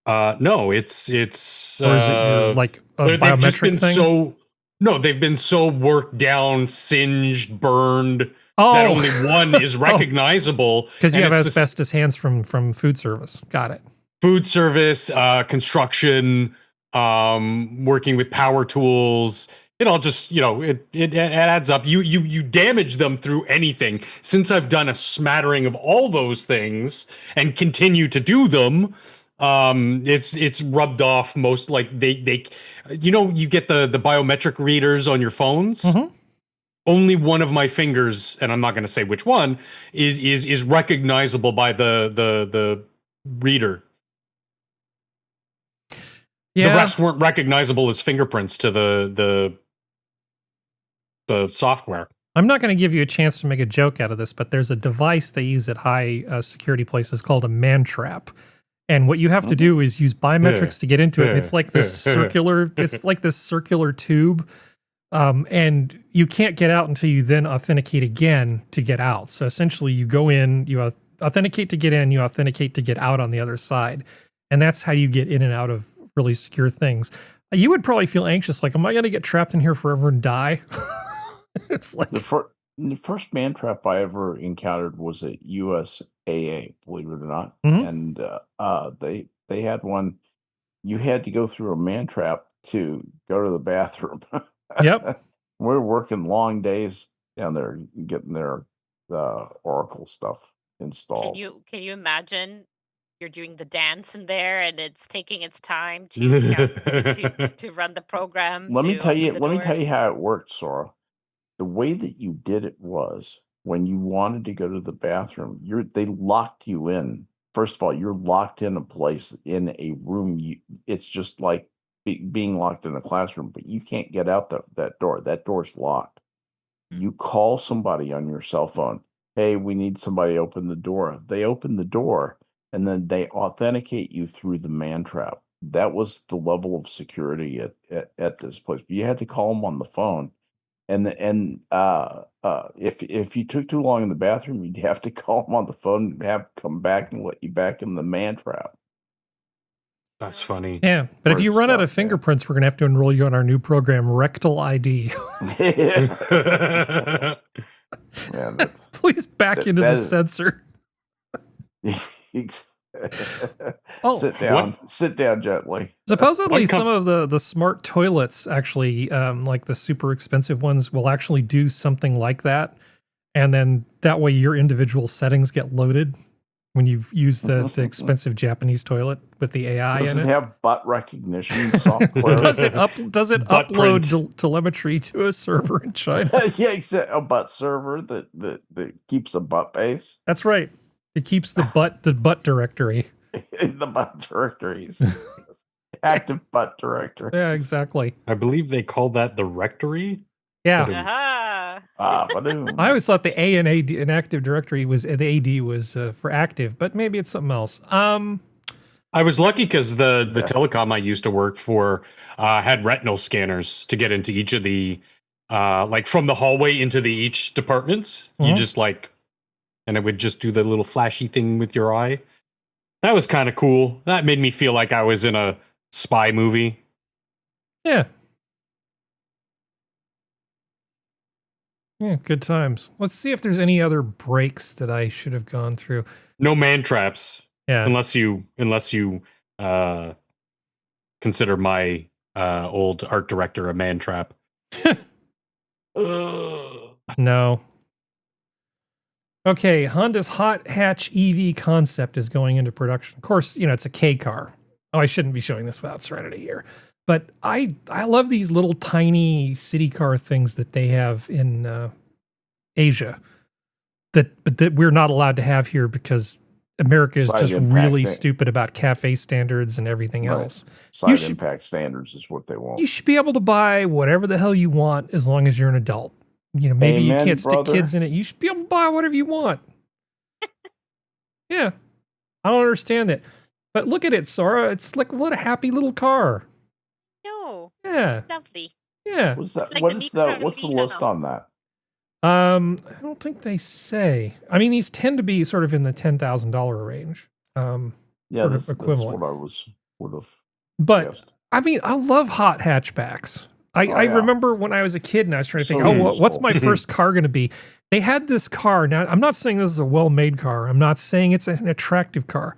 No, it's or is it like a biometric thing? They've been so worked down, singed, burned that only one is recognizable. Because you have asbestos hands from food service. Got it. Food service, construction, working with power tools. It all just, it adds up. You damage them through anything. Since I've done a smattering of all those things and continue to do them, it's rubbed off most, like they you get the biometric readers on your phones. Mm-hmm. Only one of my fingers, and I'm not going to say which one, is recognizable by the reader. Yeah. The rest weren't recognizable as fingerprints to the software. I'm not going to give you a chance to make a joke out of this, but there's a device they use at high security places called a man trap. And what you have to do is use biometrics to get into it. And it's like this circular tube. And you can't get out until you then authenticate again to get out. So essentially you go in, you authenticate to get in, you authenticate to get out on the other side. And that's how you get in and out of really secure things. You would probably feel anxious, like, am I going to get trapped in here forever and die? It's like the first man trap I ever encountered was at USAA, believe it or not. Mm-hmm. And they had one. You had to go through a man trap to go to the bathroom. Yep. We were working long days down there getting their Oracle stuff installed. Can you imagine? You're doing the dance in there, and it's taking its time to run the program. Let me tell you how it worked, Sora. The way that you did it was when you wanted to go to the bathroom, they locked you in. First of all, you're locked in a place in a room. It's just like being locked in a classroom, but you can't get out that door. That door's locked. You call somebody on your cell phone. Hey, we need somebody to open the door. They open the door, and then they authenticate you through the man trap. That was the level of security at this place. But you had to call them on the phone. And if you took too long in the bathroom, you'd have to call them on the phone and have them come back and let you back in the man trap. That's funny. Yeah, but if you run out of fingerprints, we're going to have to enroll you on our new program, Rectal ID. Yeah, Please back into the sensor. Sit down gently. Supposedly some of the smart toilets actually, like the super expensive ones, will actually do something like that. And then that way your individual settings get loaded when you use the expensive Japanese toilet with the AI in it. Does it have butt recognition software? Does it upload telemetry to a server in China? Yeah, except a butt server that keeps a butt base. That's right. It keeps the butt directory. The butt directories. Active butt directory. Yeah, exactly. I believe they call that the rectory. Yeah. Ba-doom. I always thought the A in AD in Active Directory was the AD was for active, but maybe it's something else. I was lucky because the telecom I used to work for had retinal scanners to get into each of the like from the hallway into the each departments. You just like, and it would just do the little flashy thing with your eye. That was kind of cool. That made me feel like I was in a spy movie. Yeah. Yeah, good times. Let's see if there's any other breaks that I should have gone through. No man traps. Yeah. Unless you consider my old art director a man trap. No. Okay, Honda's hot hatch EV concept is going into production. Of course, it's a K car. Oh, I shouldn't be showing this without Serenity here. But I love these little tiny city car things that they have in Asia that we're not allowed to have here because America is just really stupid about CAFE standards and everything else. Side impact standards is what they want. You should be able to buy whatever the hell you want as long as you're an adult. Maybe you can't stick kids in it. You should be able to buy whatever you want. Yeah. I don't understand that. But look at it, Sora. It's like, what a happy little car. No. Yeah. Lovely. Yeah. What's that? Like What's the list on that? I don't think they say. I mean, these tend to be sort of in the $10,000 range. Yeah, that's what I would have. But guessed. I mean, I love hot hatchbacks. I remember when I was a kid and I was trying to think, what's my first car going to be? They had this car. Now, I'm not saying this is a well-made car. I'm not saying it's an attractive car.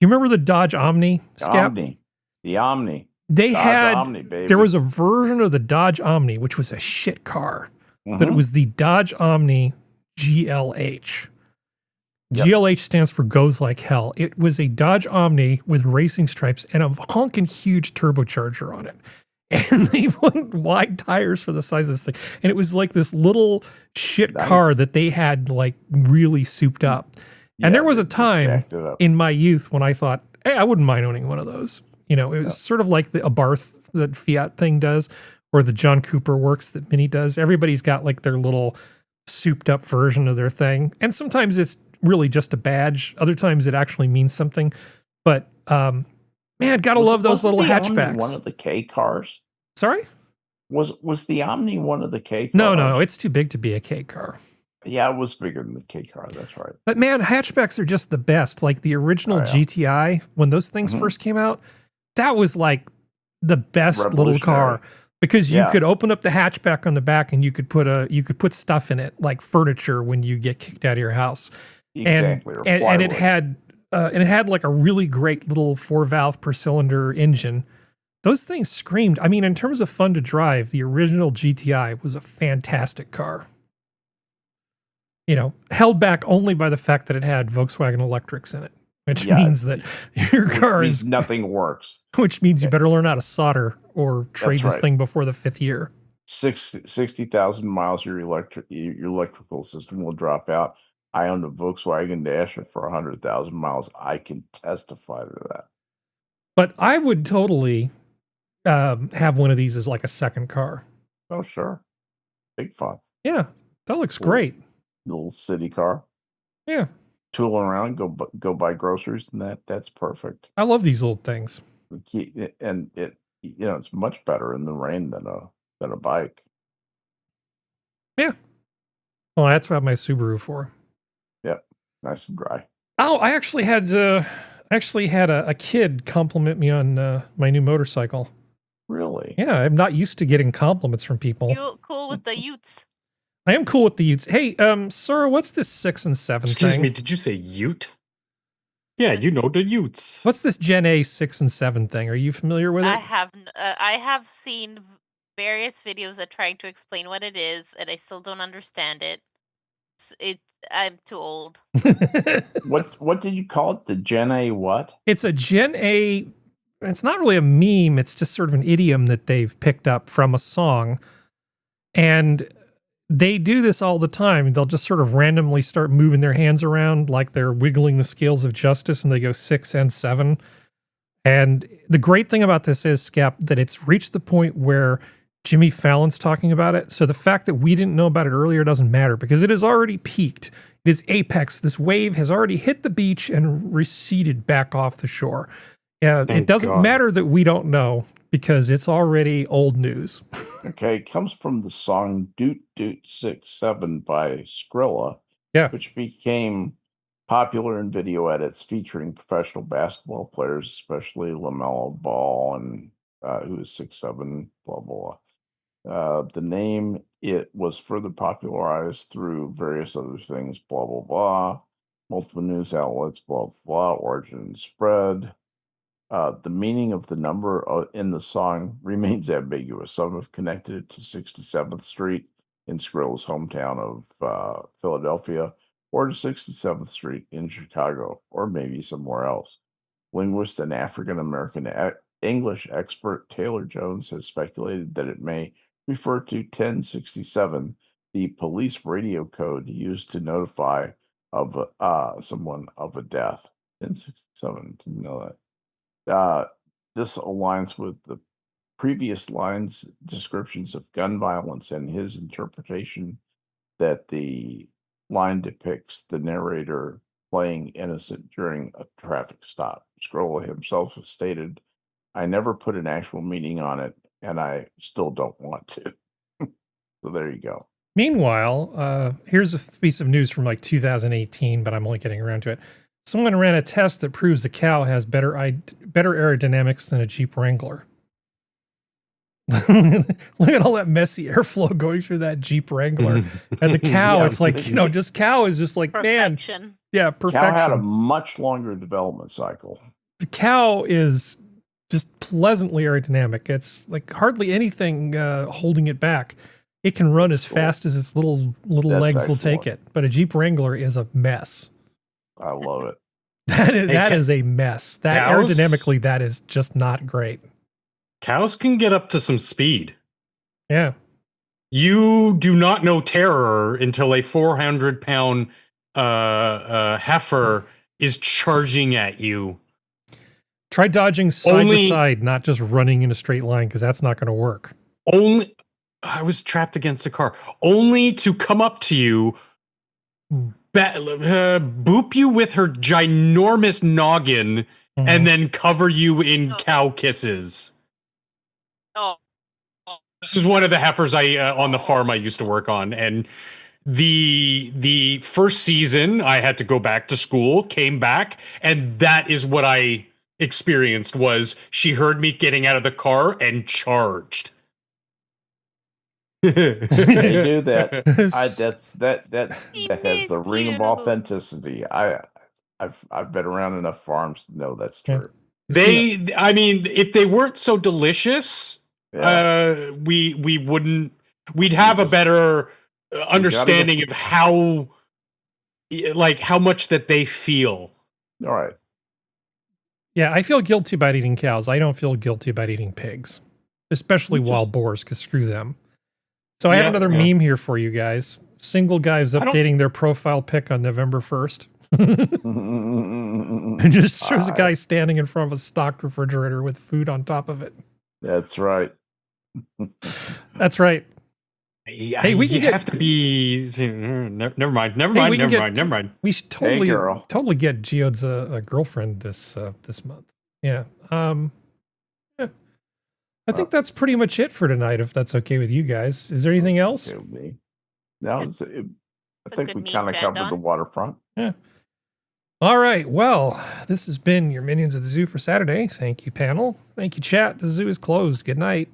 You remember the Dodge Omni? The Omni. They Dodge had. Omni, baby. There was a version of the Dodge Omni, which was a shit car, but it was the Dodge Omni GLH. Yep. GLH stands for Goes Like Hell. It was a Dodge Omni with racing stripes and a honking huge turbocharger on it. And they put wide tires for the size of this thing. And it was like this little shit car that they had like really souped up. Yeah, and there was a time in my youth when I thought, hey, I wouldn't mind owning one of those. It was sort of like the Abarth that Fiat thing does, or the John Cooper Works that Mini does. Everybody's got like their little souped up version of their thing. And sometimes it's really just a badge. Other times it actually means something. But man, gotta love those little hatchbacks. One of the K cars. Sorry? Was the Omni one of the K cars? No, it's too big to be a K car. Yeah, it was bigger than the K car. That's right. But man, hatchbacks are just the best. Like the original GTI, when those things first came out, that was like the best little car because you could open up the hatchback on the back and you could put stuff in it like furniture when you get kicked out of your house. Exactly. And it had like a really great little 4-valve per cylinder engine. Those things screamed. I mean, in terms of fun to drive, the original GTI was a fantastic car. Held back only by the fact that it had Volkswagen electrics in it, which means that your car is nothing works. Which means you better learn how to solder or trade this thing before the 5th year. 60,000 miles, your electrical system will drop out. I owned a Volkswagen Dasher for 100,000 miles. I can testify to that. But I would totally have one of these as like a second car. Oh, sure. Big fun. Yeah, that looks great. Little city car. Yeah. Tooling around, go buy groceries, and that's perfect. I love these little things. And it's much better in the rain than a bike. Yeah. Well, that's what I have my Subaru for. Yep. Nice and dry. Oh, I actually had a kid compliment me on my new motorcycle. Really? Yeah, I'm not used to getting compliments from people. You cool with the Utes? I am cool with the Utes. Hey, Sora, what's this 6 and 7 thing? Excuse me, did you say Ute? Yeah, the Utes. What's this Gen A 6 and 7 thing? Are you familiar with it? I have seen various videos that trying to explain what it is, and I still don't understand it. I'm too old. What did you call it? The Gen A what? It's a Gen A. It's not really a meme. It's just sort of an idiom that they've picked up from a song. And they do this all the time. They'll just sort of randomly start moving their hands around like they're wiggling the scales of justice, and they go 6 and 7. And the great thing about this is, Skep, that it's reached the point where Jimmy Fallon's talking about it. So the fact that we didn't know about it earlier doesn't matter because it has already peaked. It is apex. This wave has already hit the beach and receded back off the shore. Yeah, it doesn't matter that we don't know because it's already old news. Okay, it comes from the song Doot Doot 6-7 by Skrilla, which became popular in video edits featuring professional basketball players, especially LaMelo Ball and who is 6'7", blah, blah, blah. The name, it was further popularized through various other things, blah, blah, blah, multiple news outlets, blah, blah, blah, origin and spread. The meaning of the number in the song remains ambiguous. Some have connected it to 67th Street in Skrilla's hometown of Philadelphia, or to 67th Street in Chicago, or maybe somewhere else. Linguist and African-American English expert Taylor Jones has speculated that it may refer to 1067, the police radio code used to notify of someone of a death. 1067, didn't know that. This aligns with the previous line's descriptions of gun violence and his interpretation that the line depicts the narrator playing innocent during a traffic stop. Skrilla himself has stated, "I never put an actual meaning on it, and I still don't want to." So there you go. Meanwhile, here's a piece of news from like 2018, but I'm only getting around to it. Someone ran a test that proves a cow has better aerodynamics than a Jeep Wrangler. Look at all that messy airflow going through that Jeep Wrangler. And the cow, it's like, just cow is just like, perfection. Man. Yeah, perfection. Cow had a much longer development cycle. The cow is just pleasantly aerodynamic. It's like hardly anything holding it back. It can run as fast as its little legs will take it. But a Jeep Wrangler is a mess. I love it. That is a mess. That aerodynamically, that is just not great. Cows can get up to some speed. Yeah. You do not know terror until a 400-pound heifer is charging at you. Try dodging side to side, not just running in a straight line, because that's not going to work. I was trapped against a car. Only to come up to you, boop you with her ginormous noggin, and then cover you in cow kisses. Oh. This is one of the heifers on the farm I used to work on, and the first season I had to go back to school, came back, and that is what I experienced. Was she heard me getting out of the car and charged. They do that. That has the ring of authenticity. I've been around enough farms to know that's true. I mean, if they weren't so delicious, we wouldn't. We'd have a better understanding of how much that they feel. All right. Yeah, I feel guilty about eating cows. I don't feel guilty about eating pigs, especially wild boars, because screw them. So I have another meme here for you guys. Single guys updating their profile pic on November 1st. It just shows a guy standing in front of a stocked refrigerator with food on top of it. That's right. That's right. Hey, we can have to be. Never mind. We should totally get Geode's a girlfriend this month. Yeah. I think that's pretty much it for tonight, if that's okay with you guys. Is there anything else? No, I think we kind of covered the waterfront. Yeah. All right. Well, this has been your Minions at the Zoo for Saturday. Thank you, panel. Thank you, chat. The zoo is closed. Good night.